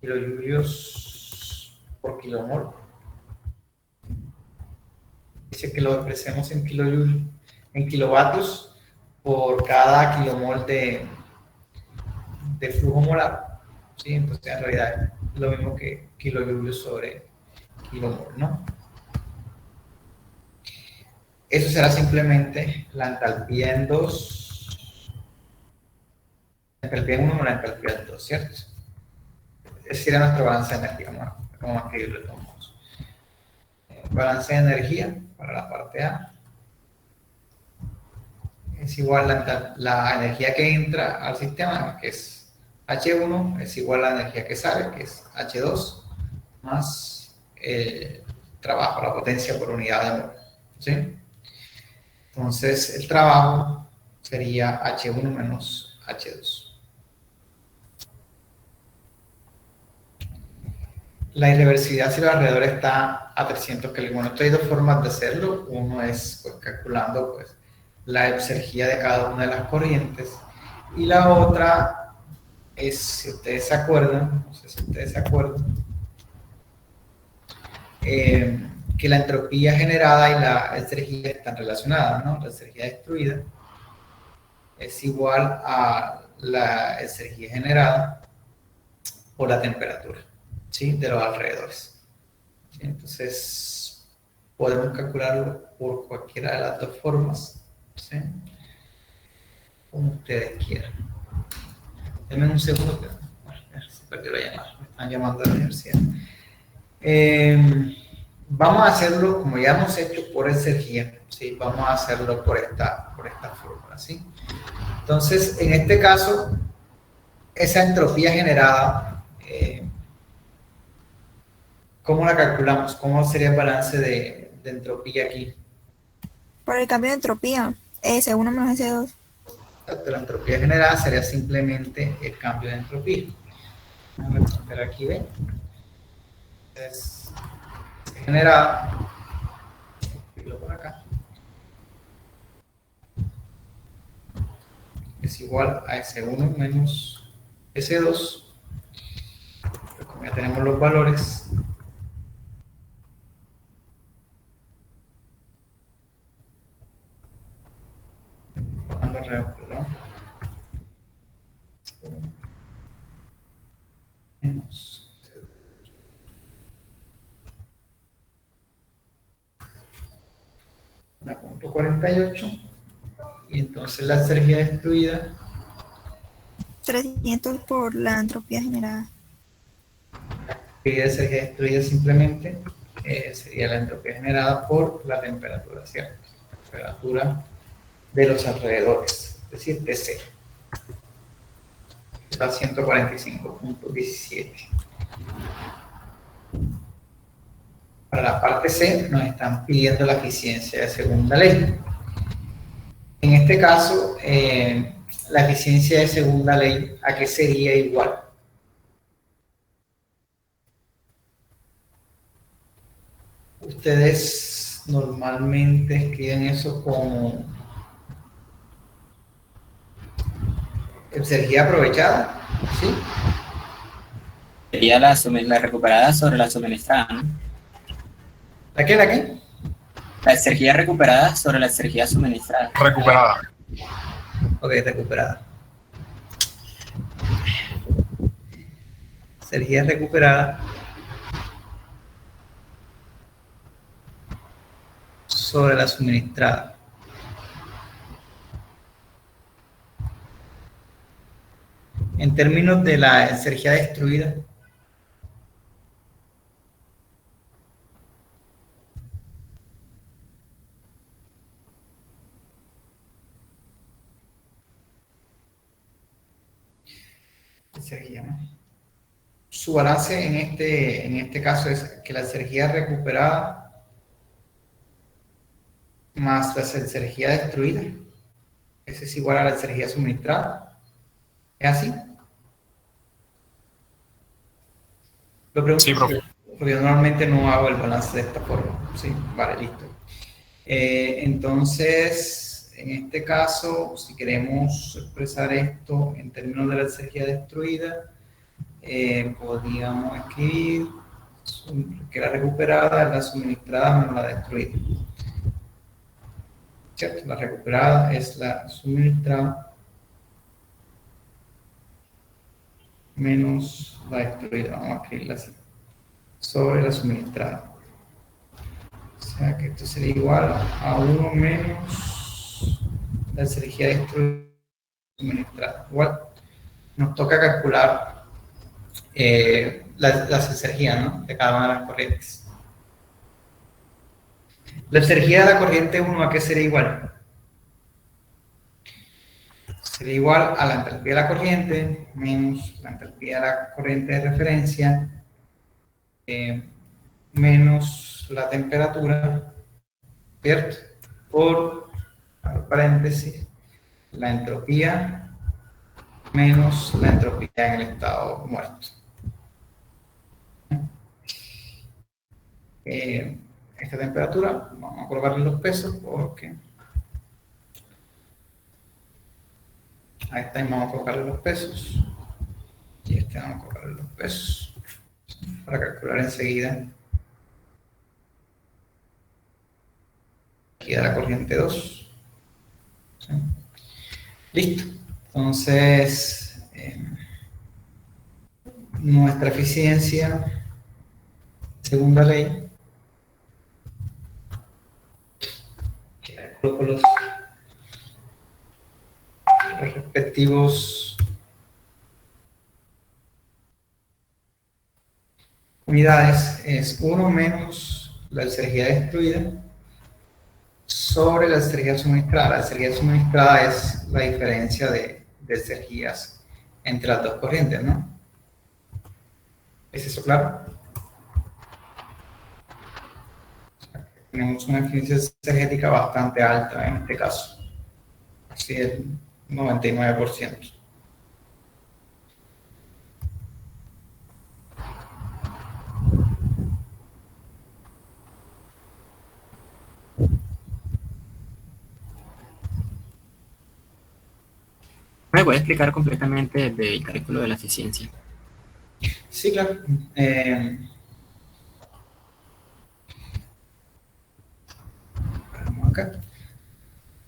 kilojulios por kilomol. Dice que lo expresemos en kilojulios, en kilovatios por cada kilomol de flujo molar, ¿sí? Entonces en realidad es lo mismo que kilojulios sobre kilomol, ¿no? Eso será simplemente la entalpía en 2, la entalpía en 1 o la entalpía en 2, ¿cierto? Ese sería nuestro balance de energía, vamos a escribirlo de todos modos. Balance de energía para la parte A es igual a la energía que entra al sistema, que es H1, es igual a la energía que sale, que es H2, más el trabajo, la potencia por unidad de mol, ¿sí? Entonces, el trabajo sería H1 menos H2. La irreversibilidad si el alrededor está a 300 kelvin. Bueno, esto hay dos formas de hacerlo. Uno es pues, calculando pues, la exergía de cada una de las corrientes. Y la otra es, si ustedes se acuerdan, no sé si ustedes se acuerdan, que la entropía generada y la energía están relacionadas, ¿no? La energía destruida es igual a la energía generada por la temperatura, ¿sí? De los alrededores. ¿Sí? Entonces, podemos calcularlo por cualquiera de las dos formas, ¿sí? Como ustedes quieran. Denme un segundo, que bueno, se perdió la llamada, me están llamando a la universidad. Vamos a hacerlo como ya hemos hecho por energía, ¿sí? Vamos a hacerlo por esta fórmula, ¿sí? Entonces, en este caso, esa entropía generada, ¿cómo la calculamos? ¿Cómo sería el balance de entropía aquí? Por el cambio de entropía, S1 menos S2. La entropía generada sería simplemente el cambio de entropía. Vamos a ver aquí, ¿ven? Entonces, generada, por acá, es igual a S1 menos S2. Pues como ya tenemos los valores, menos punto 48, y entonces la energía destruida 300 por la entropía generada. la energía destruida simplemente sería la entropía generada por la temperatura, ¿cierto? La temperatura de los alrededores, es decir, TC. Está a 145.17. Para la parte C nos están pidiendo la eficiencia de segunda ley. En este caso, la eficiencia de segunda ley, ¿a qué sería igual? Ustedes normalmente escriben eso como energía aprovechada, ¿sí? Sería la recuperada sobre la suministrada, ¿no? ¿La qué? ¿La qué? La energía recuperada sobre la energía suministrada. Recuperada. Ok, recuperada. Energía recuperada sobre la suministrada. En términos de la energía destruida, energía, ¿no? Su balance en este caso es que la energía recuperada más la energía destruida, eso es igual a la energía suministrada. ¿Es así? Lo pregunto Sí, profe. porque yo normalmente no hago el balance de esta forma. Sí, vale, listo. Entonces, en este caso, si queremos expresar esto en términos de la energía destruida, podríamos escribir que la recuperada es la suministrada menos la destruida. ¿Cierto? La recuperada es la suministrada menos la destruida. Vamos a escribirla así. Sobre la suministrada. O sea que esto sería igual a 1 menos la energía destruida suministrada. Igual nos toca calcular las energías, ¿no? De cada una de las corrientes. La energía de la corriente 1, ¿a qué sería igual? Sería igual a la entropía de la corriente menos la entropía de la corriente de referencia menos la temperatura, ¿cierto? Por, paréntesis, la entropía menos la entropía en el estado muerto. Esta temperatura, vamos a colocarle los pesos porque a esta vamos a colocarle los pesos y a este vamos a colocarle los pesos para calcular enseguida energía de la corriente 2. ¿Sí? Listo. Entonces, nuestra eficiencia, segunda ley, coloco los respectivos unidades, es 1 menos la energía destruida sobre la energía suministrada. La energía suministrada es la diferencia de energías entre las dos corrientes, ¿no? ¿Es eso claro? Tenemos una eficiencia energética bastante alta en este caso, así el 99%. ¿Me puede explicar completamente el cálculo de la eficiencia? Sí, claro. Vamos acá.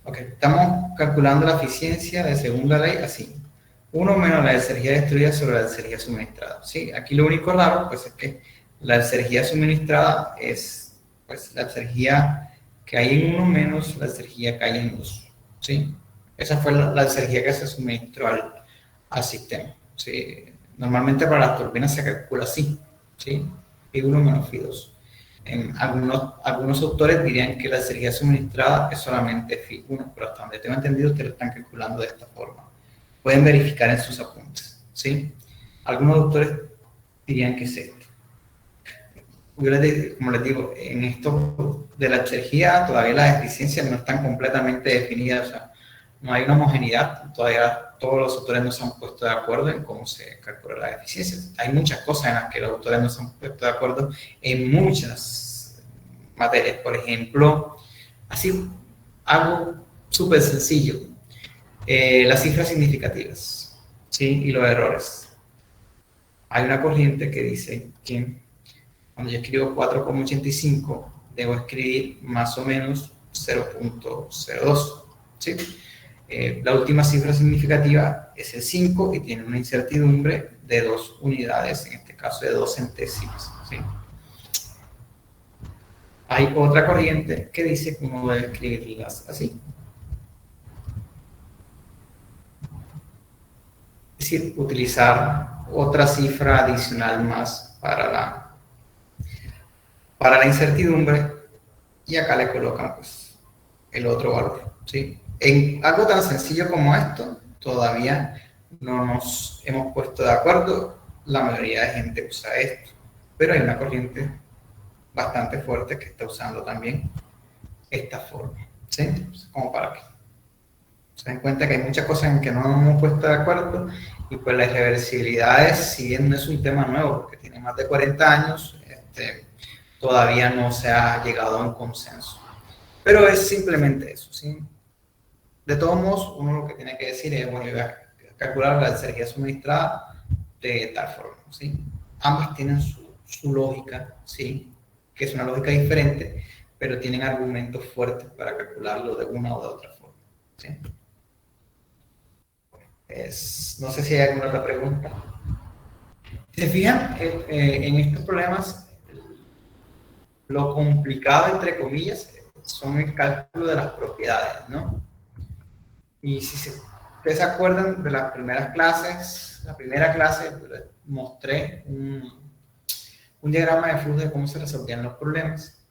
Ok, estamos calculando la eficiencia de segunda ley así. 1 menos la energía destruida sobre la energía suministrada. ¿Sí? Aquí lo único raro pues, es que la energía suministrada es pues, la energía que hay en 1 menos la energía que hay en 2. ¿Sí? Esa fue la energía que se suministró al sistema. ¿Sí? Normalmente para las turbinas se calcula así. ¿Sí? Phi1 menos Phi2. Algunos autores dirían que la energía suministrada es solamente Phi1, pero hasta donde tengo entendido ustedes lo están calculando de esta forma. Pueden verificar en sus apuntes, ¿sí? Algunos autores dirían que es esto. Como les digo, en esto de la energía todavía las eficiencias no están completamente definidas, o sea, no hay una homogeneidad, todavía todos los autores no se han puesto de acuerdo en cómo se calcula las eficiencias. Hay muchas cosas en las que los autores no se han puesto de acuerdo en muchas materias. Por ejemplo, así, algo súper sencillo, las cifras significativas, ¿sí? Y los errores. Hay una corriente que dice que cuando yo escribo 4,85 debo escribir más o menos 0.02, ¿sí? La última cifra significativa es el 5 y tiene una incertidumbre de 2 unidades, en este caso de 2 centésimas, ¿sí? Hay otra corriente que dice que uno debe escribirlas así. Es decir, utilizar otra cifra adicional más para la incertidumbre y acá le colocan pues, el otro valor, ¿sí? En algo tan sencillo como esto, todavía no nos hemos puesto de acuerdo. La mayoría de gente usa esto, pero hay una corriente bastante fuerte que está usando también esta forma, ¿sí? Como para que se den cuenta que hay muchas cosas en que no nos hemos puesto de acuerdo y pues la irreversibilidad, si bien no es un tema nuevo, porque tiene más de 40 años, todavía no se ha llegado a un consenso. Pero es simplemente eso, ¿sí? De todos modos, uno lo que tiene que decir es, bueno, yo voy a calcular la energía suministrada de tal forma, ¿sí? Ambas tienen su lógica, ¿sí? Que es una lógica diferente, pero tienen argumentos fuertes para calcularlo de una o de otra forma, ¿sí? No sé si hay alguna otra pregunta. Si se fijan, en estos problemas, lo complicado, entre comillas, son el cálculo de las propiedades, ¿no? Y si ustedes se acuerdan de las primeras clases, la primera clase mostré un diagrama de flujo de cómo se resolvían los problemas.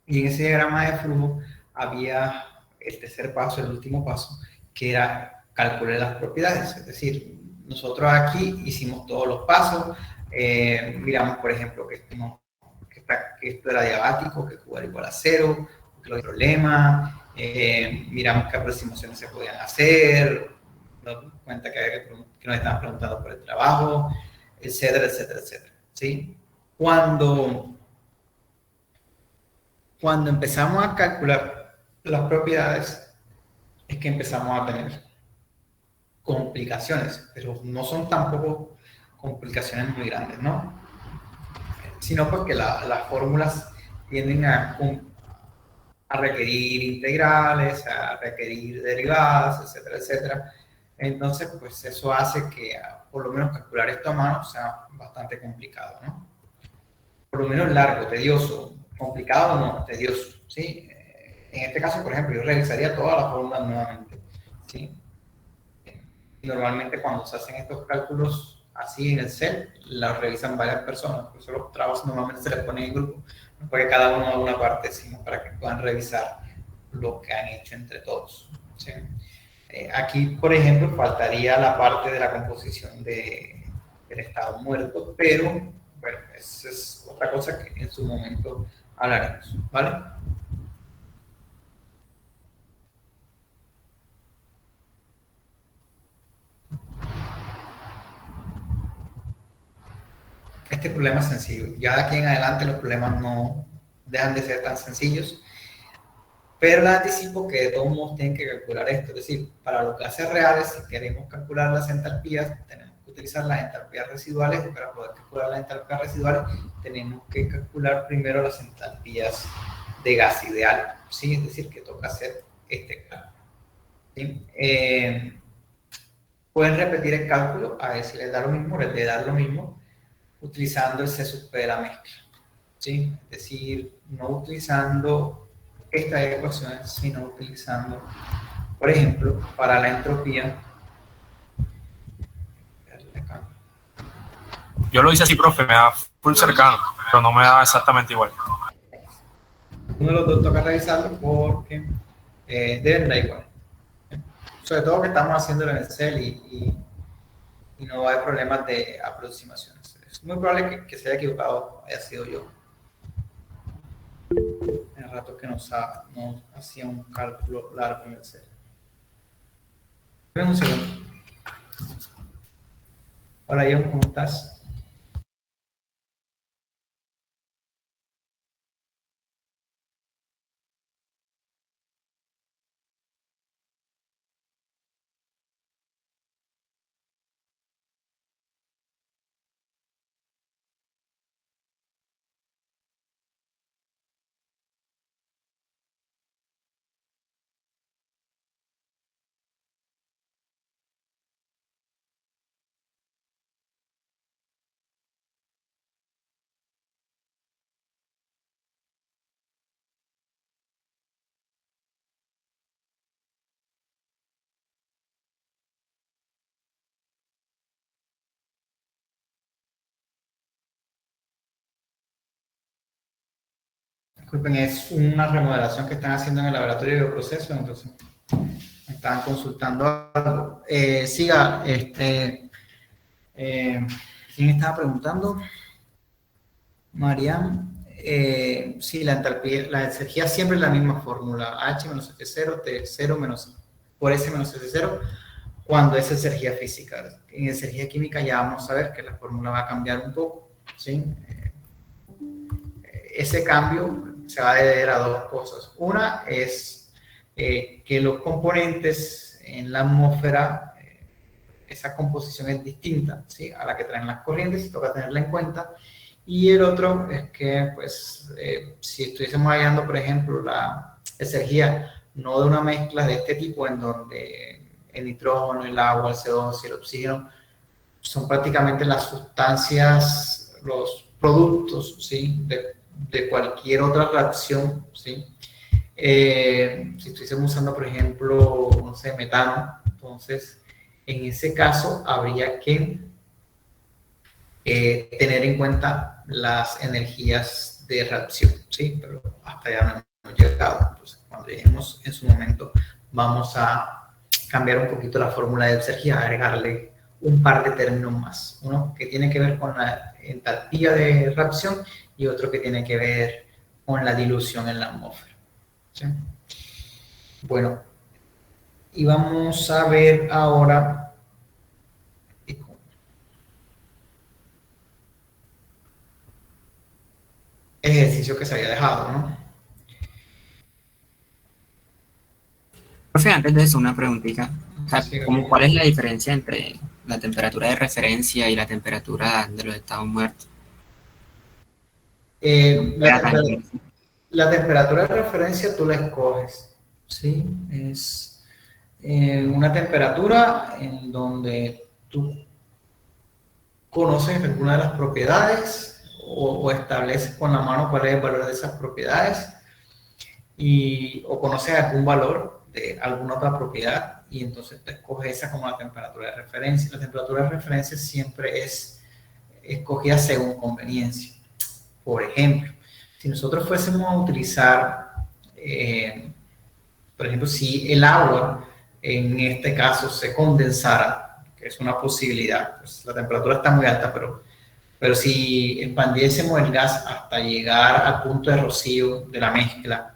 Y en ese diagrama de flujo había el tercer paso, el último paso, que era calcular las propiedades. Es decir, nosotros aquí hicimos todos los pasos, miramos, por ejemplo, que esto era diabático, que Q era igual a 0, que no hay problema. Miramos qué aproximaciones se podían hacer, nos dimos cuenta que nos estaban preguntando por el trabajo, etcétera, etcétera, etcétera, ¿sí? Cuando empezamos a calcular las propiedades, es que empezamos a tener complicaciones, pero no son tampoco complicaciones muy grandes, ¿no? Sino porque las fórmulas tienden a a requerir integrales, a requerir derivadas, etcétera, etcétera. Entonces, pues eso hace que por lo menos calcular esto a mano sea bastante complicado, ¿no? Por lo menos largo, tedioso, complicado no, tedioso, ¿sí? En este caso, por ejemplo, yo revisaría todas las fórmulas nuevamente, ¿sí? Normalmente cuando se hacen estos cálculos así en Excel, los revisan varias personas, por eso los trabajos normalmente se les ponen en grupo, no para que cada uno haga una parte, sino para que puedan revisar lo que han hecho entre todos, ¿sí? Aquí, por ejemplo, faltaría la parte de la composición del estado muerto, pero bueno, esa es otra cosa que en su momento hablaremos, ¿vale? Este problema es sencillo. Ya de aquí en adelante los problemas no dejan de ser tan sencillos, pero les anticipo que de todos modos tienen que calcular esto. Es decir, para los gases reales, si queremos calcular las entalpías, tenemos que utilizar las entalpías residuales, y para poder calcular las entalpías residuales tenemos que calcular primero las entalpías de gas ideal, ¿sí? Es decir, que toca hacer este cálculo, ¿sí? Pueden repetir el cálculo, a ver si les da lo mismo, les debe dar lo mismo, utilizando el C sub P de la mezcla, ¿sí? Es decir, no utilizando estas ecuaciones, sino utilizando, por ejemplo, para la entropía. Yo lo hice así, profe, me da full cercano, pero no me da exactamente igual. Uno de los dos toca revisarlo porque deben dar igual. Sobre todo que estamos haciéndolo en Excel y no hay problemas de aproximaciones. Es muy probable que se haya equivocado, haya sido yo. En el rato que nos hacía un cálculo largo en Excel. Ven un segundo. Hola, John, ¿cómo estás? Disculpen, es una remodelación que están haciendo en el laboratorio de bioprocesos, entonces me estaban consultando algo. Siga, ¿quién estaba preguntando? Mariam. Sí, la entalpía, la energía siempre es la misma fórmula, H menos F0, T0 menos por S menos S0, cuando es energía física. En energía química ya vamos a ver que la fórmula va a cambiar un poco, ¿sí? Ese cambio se va a deber a dos cosas. Una es que los componentes en la atmósfera, esa composición es distinta, ¿sí? A la que traen las corrientes, y toca tenerla en cuenta. Y el otro es que, pues, si estuviésemos hallando, por ejemplo, la energía no de una mezcla de este tipo, en donde el nitrógeno, el agua, el CO2 y el oxígeno son prácticamente las sustancias, los productos, ¿sí? de cualquier otra reacción, ¿sí? Si estuviésemos usando, por ejemplo, no sé, metano, entonces, en ese caso, habría que tener en cuenta las energías de reacción, ¿sí? Pero hasta allá no hemos llegado. Entonces, cuando lleguemos en su momento, vamos a cambiar un poquito la fórmula de energía, agregarle un par de términos más. Uno que tiene que ver con la entalpía de reacción y otro que tiene que ver con la dilución en la atmósfera, ¿sí? Bueno, y vamos a ver ahora ejercicio que se había dejado, ¿no? Profe, antes de eso, una preguntita. O sea, Sí, ¿cuál es la diferencia entre la temperatura de referencia y la temperatura de los estados muertos? La temperatura de referencia tú la escoges, ¿sí? Es una temperatura en donde tú conoces alguna de las propiedades o estableces con la mano cuál es el valor de esas propiedades o conoces algún valor de alguna otra propiedad y entonces te escoges esa como la temperatura de referencia. La temperatura de referencia siempre es escogida según conveniencia. Por ejemplo, si nosotros fuésemos a utilizar, por ejemplo, si el agua en este caso se condensara, que es una posibilidad, pues la temperatura está muy alta, pero si expandiésemos el gas hasta llegar al punto de rocío de la mezcla,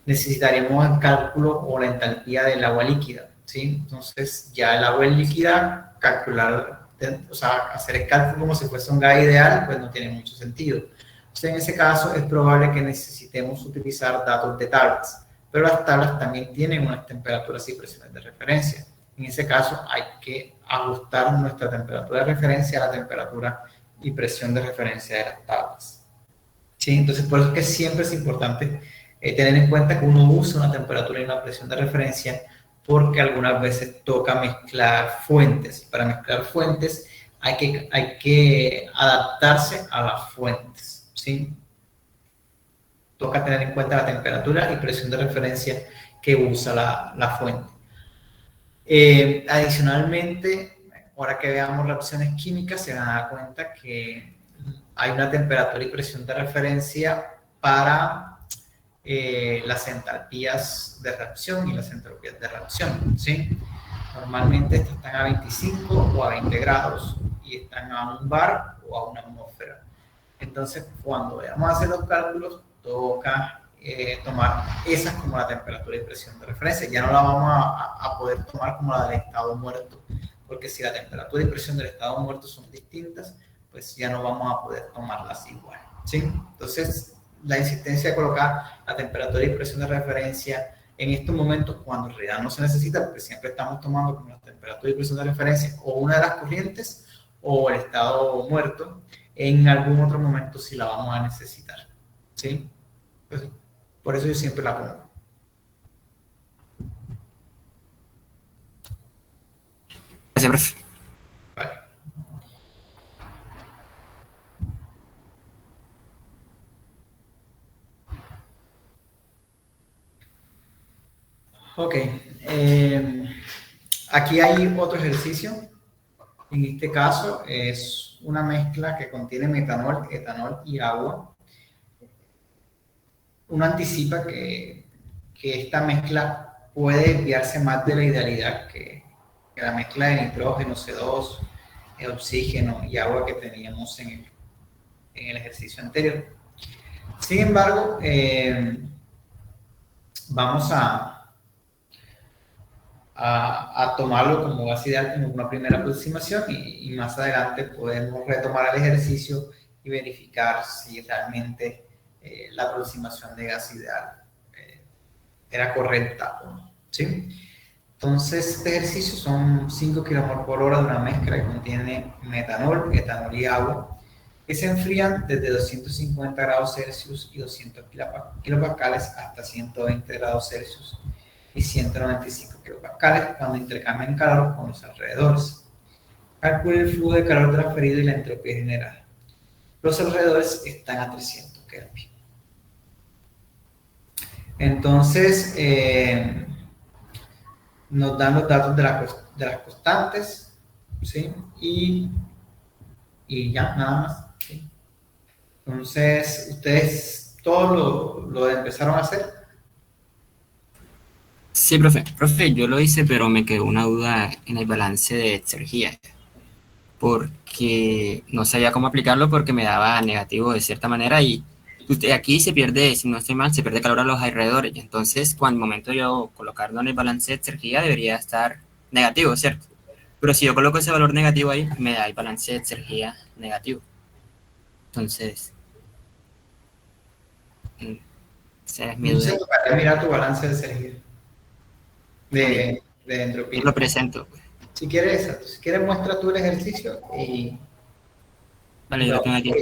necesitaríamos el cálculo o la entalpía del agua líquida, ¿sí? Entonces, ya el agua líquida, calcular, o sea, hacer el cálculo como si fuese un gas ideal, pues no tiene mucho sentido. Entonces, en ese caso, es probable que necesitemos utilizar datos de tablas, pero las tablas también tienen unas temperaturas y presiones de referencia. En ese caso, hay que ajustar nuestra temperatura de referencia a la temperatura y presión de referencia de las tablas. ¿Sí? Entonces, por eso es que siempre es importante tener en cuenta que uno usa una temperatura y una presión de referencia porque algunas veces toca mezclar fuentes. Para mezclar fuentes hay que adaptarse a las fuentes, ¿sí? Toca tener en cuenta la temperatura y presión de referencia que usa la fuente. Adicionalmente, ahora que veamos reacciones químicas, se van a dar cuenta que hay una temperatura y presión de referencia para las entalpías de reacción y las entropías de reacción, ¿sí? Normalmente estas están a 25 o a 20 grados y están a un bar o a una atmósfera. Entonces, cuando vayamos a hacer los cálculos, toca tomar esas como la temperatura y presión de referencia. Ya no la vamos a poder tomar como la del estado muerto, porque si la temperatura y presión del estado muerto son distintas, pues ya no vamos a poder tomarlas igual, ¿sí? Entonces, la insistencia de colocar la temperatura y presión de referencia en estos momentos cuando en realidad no se necesita, porque siempre estamos tomando como la temperatura y presión de referencia o una de las corrientes o el estado muerto, en algún otro momento sí la vamos a necesitar, ¿sí? Pues, por eso yo siempre la pongo. Gracias, profe. Vale. Ok, aquí hay otro ejercicio. En este caso es una mezcla que contiene metanol, etanol y agua. Uno anticipa que esta mezcla puede desviarse más de la idealidad que la mezcla de nitrógeno, CO2, oxígeno y agua que teníamos en el ejercicio anterior. Sin embargo, vamos a tomarlo como gas ideal, como una primera aproximación y más adelante podemos retomar el ejercicio y verificar si realmente la aproximación de gas ideal era correcta o no, ¿sí? Entonces, este ejercicio son 5 kmol por hora de una mezcla que contiene metanol, etanol y agua, que se enfrían desde 250 grados Celsius y 200 kilopascales hasta 120 grados Celsius y 195 kilopascales cuando intercambian calor con los alrededores. Calcule el flujo de calor transferido y la entropía generada. Los alrededores están a 300 Kelvin. Entonces, nos dan los datos de las constantes, ¿sí? Y ya, nada más, ¿sí? Entonces, ustedes todo lo empezaron a hacer. Sí, profe. Profe, yo lo hice, pero me quedó una duda en el balance de energía, porque no sabía cómo aplicarlo porque me daba negativo de cierta manera y aquí se pierde, si no estoy mal, se pierde calor a los alrededores. Entonces, cuando el momento yo colocarlo en el balance de energía debería estar negativo, ¿cierto? Pero si yo coloco ese valor negativo ahí, me da el balance de energía negativo. Entonces, esa es mi duda. Entonces, para mirar tu balance de energía. De entropía. Yo lo presento. Si quieres muestra tú el ejercicio y... Vale, yo lo tengo aquí.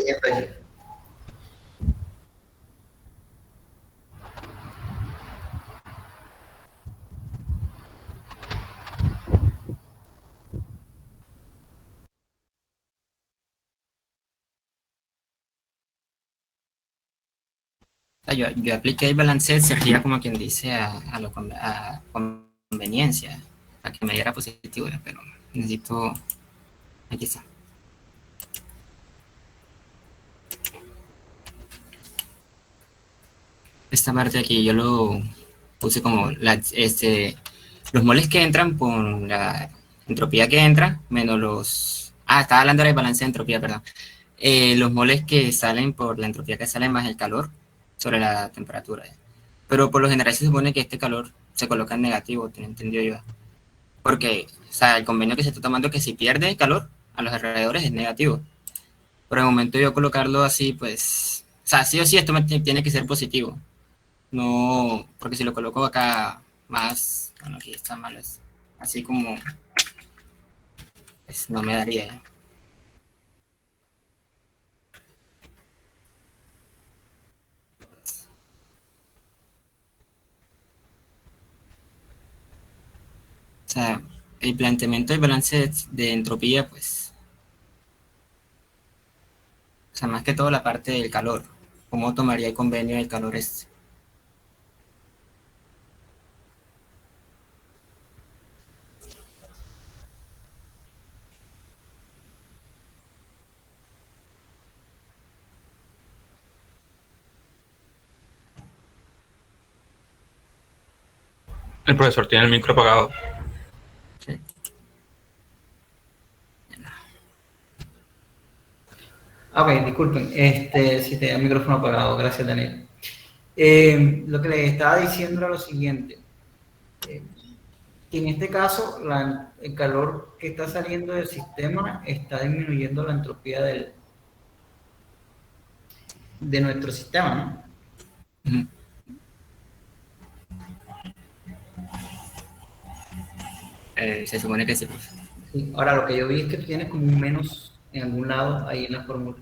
sea, yo apliqué el balance de energía como quien dice a conveniencia, a que me diera positivo, pero necesito, aquí está. Esta parte de aquí yo lo puse como los moles que entran por la entropía que entra, menos los... estaba hablando del balance de entropía, perdón. Los moles que salen por la entropía que sale más el calor sobre la temperatura. Pero por lo general se supone que este calor se coloca en negativo, ¿tiene entendido yo? Porque, o sea, el convenio que se está tomando es que si pierde calor a los alrededores es negativo. Por el momento yo colocarlo así, pues... O sea, sí o sí esto tiene que ser positivo. No, porque si lo coloco acá más... Bueno, aquí está mal, así como... Pues no me daría. O sea, el planteamiento del balance de entropía, pues... O sea, más que todo la parte del calor. ¿Cómo tomaría el convenio del calor este? El profesor tiene el micro apagado. Sí. Ok, disculpen, si tenía el micrófono apagado, gracias Daniel. Lo que les estaba diciendo era lo siguiente, que en este caso el calor que está saliendo del sistema está disminuyendo la entropía de nuestro sistema, ¿no? Uh-huh. Se supone que sí, pues. Sí. Ahora, lo que yo vi es que tú tienes como un menos en algún lado ahí en la fórmula.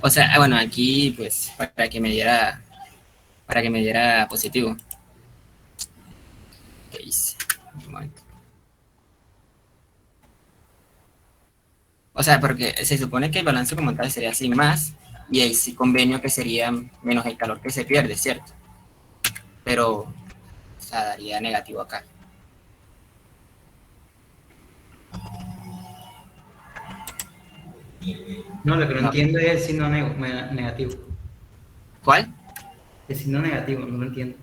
O sea, bueno, aquí pues para que me diera positivo. ¿Qué hice? Un momento. O sea, porque se supone que el balance como tal sería así más, y el convenio que sería menos el calor que se pierde, ¿cierto? Pero, o sea, daría negativo acá. No, lo que no entiendo es el signo negativo. ¿Cuál? El signo negativo, no lo entiendo.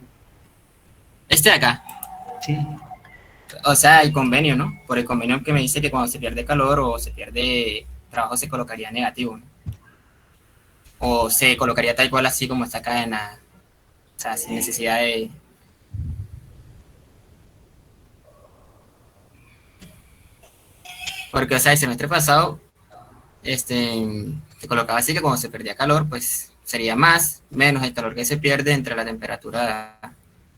Este de acá. Sí. O sea, el convenio, ¿no? Por el convenio que me dice que cuando se pierde calor o se pierde trabajo se colocaría negativo, ¿no? O se colocaría tal cual así como está acá o sea, sin necesidad de... Porque, o sea, el semestre pasado se colocaba así que cuando se perdía calor, pues sería menos el calor que se pierde entre la temperatura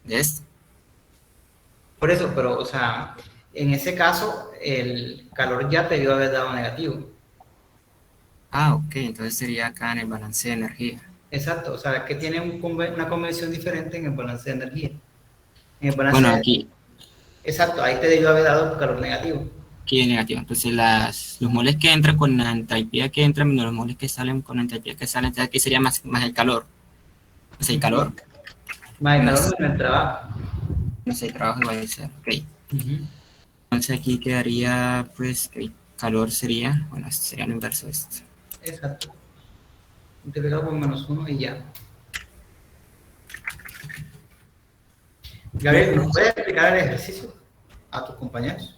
de esto. Por eso, pero, o sea, en ese caso, el calor ya te dio haber dado negativo. Ok, entonces sería acá en el balance de energía. Exacto, o sea, que tiene una convención diferente en el balance de energía. En el balance Bueno, aquí. Exacto, ahí te debió haber dado calor negativo. Aquí es negativo. Entonces los moles que entran con la entalpía que entran menos los moles que salen con la entalpía que salen, entonces aquí sería más el calor. O sea, el calor. Más el calor menos el trabajo. No sé, el trabajo igual a ser. Ok. Entonces aquí quedaría, pues, que el calor sería, bueno, esto sería lo inverso de esto. Exacto. Multiplicado por -1 y ya. Gabriel, ¿nos puedes explicar el ejercicio a tus compañeros?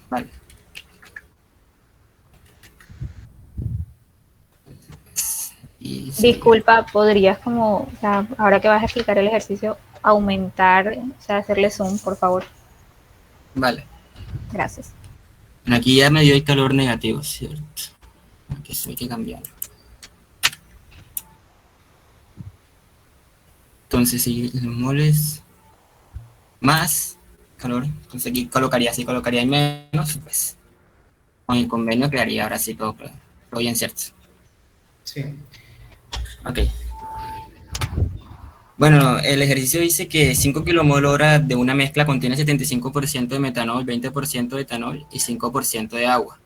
Vale. Disculpa, ¿podrías como, o sea, ahora que vas a explicar el ejercicio, aumentar, o sea, hacerle zoom, por favor? Vale. Gracias. Aquí ya me dio el calor negativo, ¿cierto? Aquí eso hay que cambiarlo. Entonces, si los moles más calor, entonces aquí colocaría el menos, pues con el convenio quedaría ahora sí todo bien, ¿cierto? Sí. Ok. Bueno, el ejercicio dice que 5 kmol/h de una mezcla contiene 75% de metanol, 20% de etanol y 5% de agua.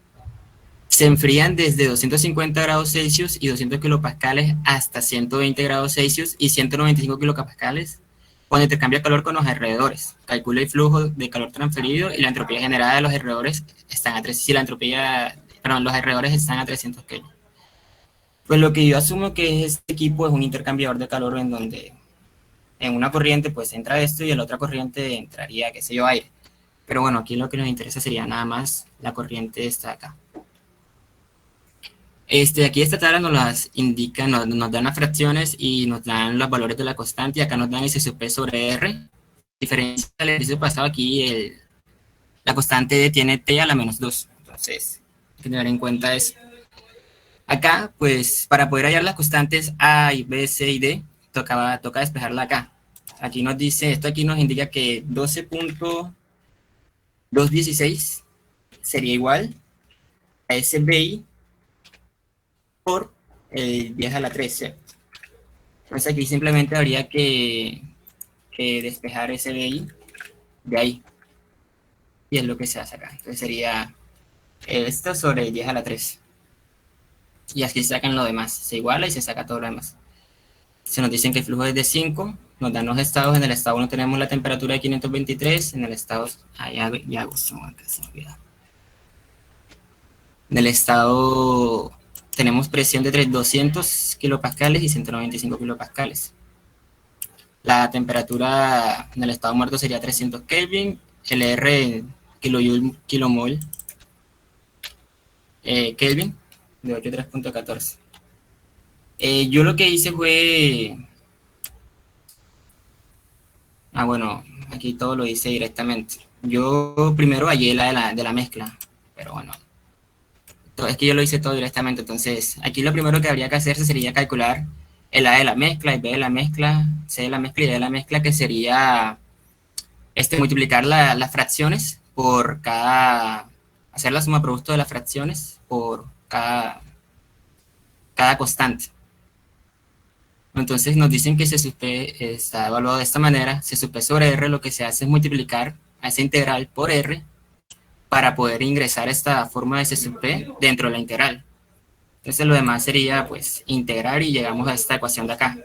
se enfrían desde 250 grados Celsius y 200 kilopascales hasta 120 grados Celsius y 195 kilopascales cuando intercambia calor con los alrededores. Calcula el flujo de calor transferido y la entropía generada de los alrededores están a 3, si la entropía, perdón, los alrededores están a 300 Kelvin. Pues lo que yo asumo que este equipo es un intercambiador de calor en donde en una corriente pues entra esto y en la otra corriente entraría, qué sé yo, aire. Pero bueno, aquí lo que nos interesa sería nada más la corriente esta de acá. Aquí esta tabla nos las indica, nos dan las fracciones y nos dan los valores de la constante y acá nos dan S sub P sobre R. A diferencia del ejercicio pasado, aquí la constante tiene T a la menos 2. Entonces, hay que tener en cuenta eso. Acá, pues, para poder hallar las constantes A, y B, C y D, toca despejarla acá. Aquí nos dice, esto aquí nos indica que 12.216 sería igual a SBI por 10 a la 13. Entonces aquí simplemente habría que despejar SBI de ahí. Y es lo que se hace acá. Entonces sería esto sobre 10 a la 13. Y aquí se sacan lo demás. Se iguala y se saca todo lo demás. Se nos dicen que el flujo es de 5. Nos dan los estados. En el estado 1 tenemos la temperatura de 523. En el estado... En el estado... tenemos presión de 200 kilopascales y 195 kilopascales. La temperatura en el estado muerto sería 300 Kelvin, el R kilomol Kelvin de 83.14. Yo lo que hice fue... bueno, aquí todo lo hice directamente. Yo primero hallé la de la mezcla, pero bueno, es que yo lo hice todo directamente. Entonces aquí lo primero que habría que hacerse sería calcular el A de la mezcla, el B de la mezcla, C de la mezcla y D de la mezcla, que sería multiplicar las fracciones por cada, hacer la suma producto de las fracciones por cada constante. Entonces nos dicen que C sub P está evaluado de esta manera. C sub P sobre R, lo que se hace es multiplicar a esa integral por R para poder ingresar esta forma de C sub P dentro de la integral. Entonces lo demás sería pues integrar y llegamos a esta ecuación de acá.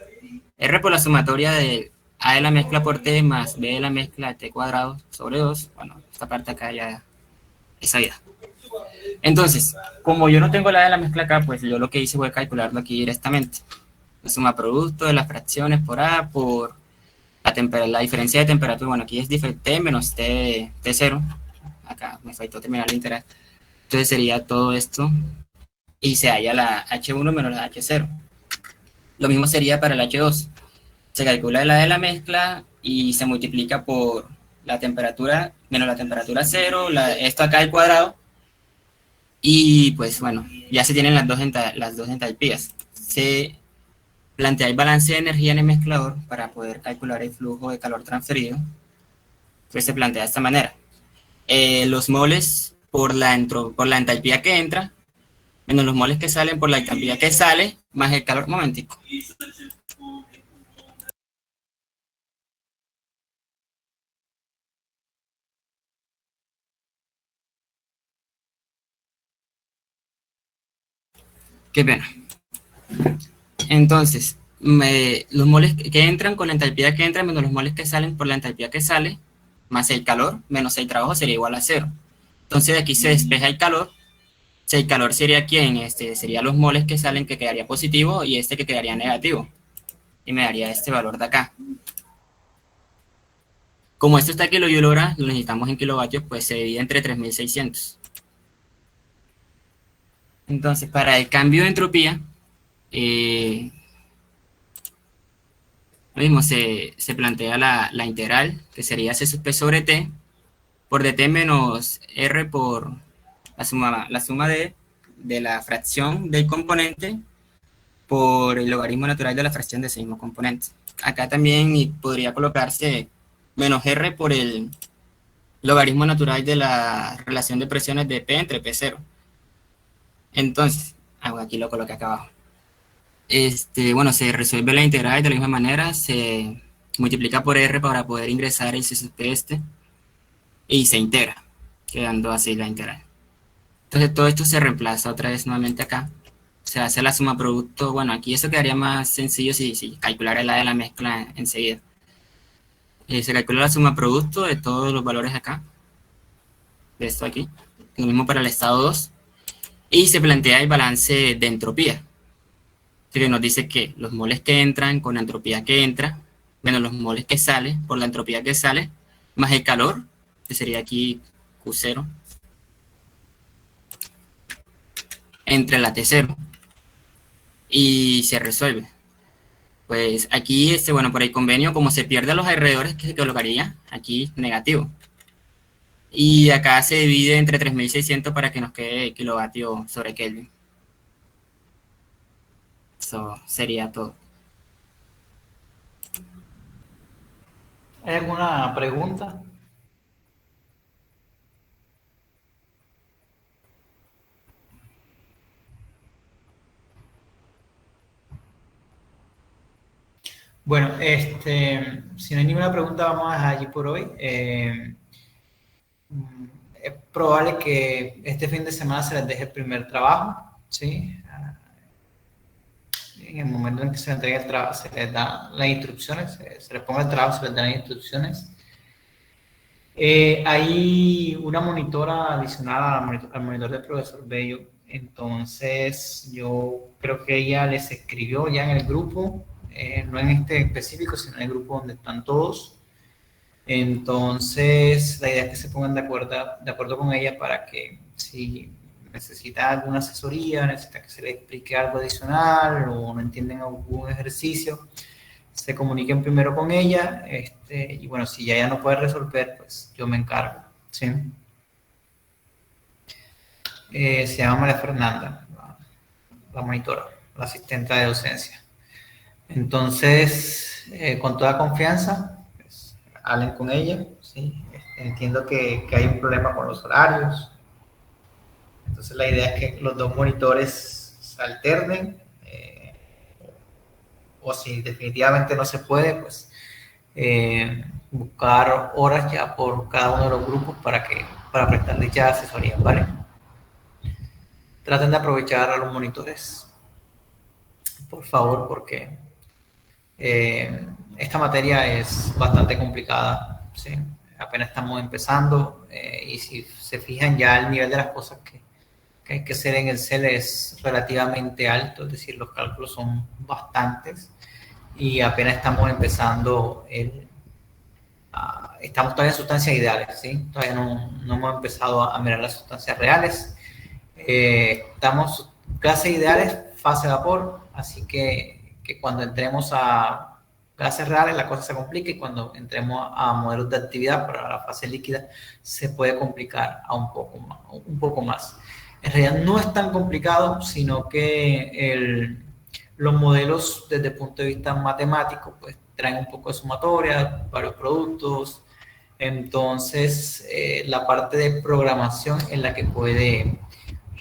R por la sumatoria de A de la mezcla por T más B de la mezcla de T cuadrado sobre 2. Bueno, esta parte acá ya es sabida. Entonces, como yo no tengo la A de la mezcla acá, pues yo lo que hice fue calcularlo aquí directamente. La suma producto de las fracciones por A por la diferencia de temperatura. Bueno, aquí es T menos T0. Acá me faltó terminar la integral. Entonces sería todo esto y se halla la H1 menos la H0. Lo mismo sería para el H2. Se calcula la de la mezcla y se multiplica por la temperatura menos la temperatura 0, esto acá al cuadrado. Y pues bueno, ya se tienen las dos entalpías. Se plantea el balance de energía en el mezclador para poder calcular el flujo de calor transferido. Entonces se plantea de esta manera. Los moles por la entalpía que entra, menos los moles que salen por la entalpía que sale, más el calor. Momentico. Qué pena. Entonces, los moles que entran con la entalpía que entra, menos los moles que salen por la entalpía que sale, más el calor, menos el trabajo sería igual a 0. Entonces de aquí se despeja el calor. El calor sería ¿quién? Sería los moles que salen, que quedaría positivo, y que quedaría negativo. Y me daría este valor de acá. Como esto está en kilojoule hora, lo necesitamos en kilovatios, pues se divide entre 3600. Entonces, para el cambio de entropía, lo mismo, se plantea la integral, que sería C sub P sobre T, por dt menos R por la suma de la fracción del componente por el logaritmo natural de la fracción de ese mismo componente. Acá también podría colocarse menos R por el logaritmo natural de la relación de presiones de P entre P0. Entonces, aquí lo coloqué acá abajo. Bueno, se resuelve la integral de la misma manera, se multiplica por R para poder ingresar el C sub P y se integra, quedando así la integral. Entonces todo esto se reemplaza otra vez nuevamente acá. Se hace la suma producto. Bueno, aquí eso quedaría más sencillo si calcular el A de la mezcla enseguida. Se calcula la suma producto de todos los valores acá. De esto aquí. Lo mismo para el estado 2. Y se plantea el balance de entropía. Que nos dice que los moles que entran con la entropía que entra, menos los moles que salen por la entropía que sale, más el calor, que sería aquí Q0, entre la T0. Y se resuelve. Pues aquí, bueno, por el convenio, como se pierden los alrededores, que se colocaría aquí negativo. Y acá se divide entre 3600 para que nos quede kilovatio sobre Kelvin. Eso sería todo. ¿Hay alguna pregunta? Bueno, si no hay ninguna pregunta, vamos a dejar allí por hoy. Es probable que este fin de semana se les deje el primer trabajo, ¿sí? En el momento en que se les entregue el trabajo, se les da las instrucciones, se les ponga el trabajo, se les dan las instrucciones. Hay una monitora adicional al monitor del profesor Bello, entonces yo creo que ella les escribió ya en el grupo, no en este específico, sino en el grupo donde están todos. Entonces, la idea es que se pongan de acuerdo con ella para que si necesita alguna asesoría, necesita que se le explique algo adicional o no entienden algún ejercicio, se comuniquen primero con ella, y bueno, si ya ella no puede resolver, pues yo me encargo, ¿sí? Se llama María Fernanda, la monitora, la asistente de docencia. Entonces, con toda confianza, pues, hablen con ella, ¿sí? Entiendo que hay un problema con los horarios, entonces la idea es que los dos monitores se alternen, o si definitivamente no se puede, pues buscar horas ya por cada uno de los grupos para prestar dicha asesoría, ¿vale? Traten de aprovechar a los monitores, por favor, porque esta materia es bastante complicada, ¿sí? Apenas estamos empezando, y si se fijan ya el nivel de las cosas que hay que hacer en el CEL es relativamente alto, es decir, los cálculos son bastantes y apenas estamos empezando, estamos todavía en sustancias ideales, ¿sí? Todavía no hemos empezado a mirar las sustancias reales. Estamos clases ideales, fase vapor, así que cuando entremos a clases reales la cosa se complica, y cuando entremos a modelos de actividad para la fase líquida se puede complicar un poco más. En realidad no es tan complicado, sino que los modelos desde el punto de vista matemático pues traen un poco de sumatoria, varios productos, entonces la parte de programación es la que puede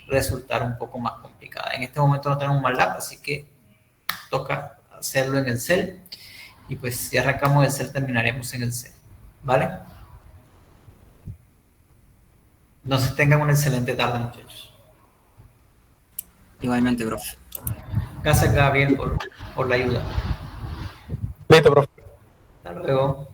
resultar un poco más complicada. En este momento no tenemos MATLAB, así que toca hacerlo en el CEL, y pues si arrancamos el CEL terminaremos en el CEL, ¿vale? Entonces tengan una excelente tarde, muchachos. Igualmente, profe. Gracias, Gabriel, por la ayuda. Listo, profe. Hasta luego.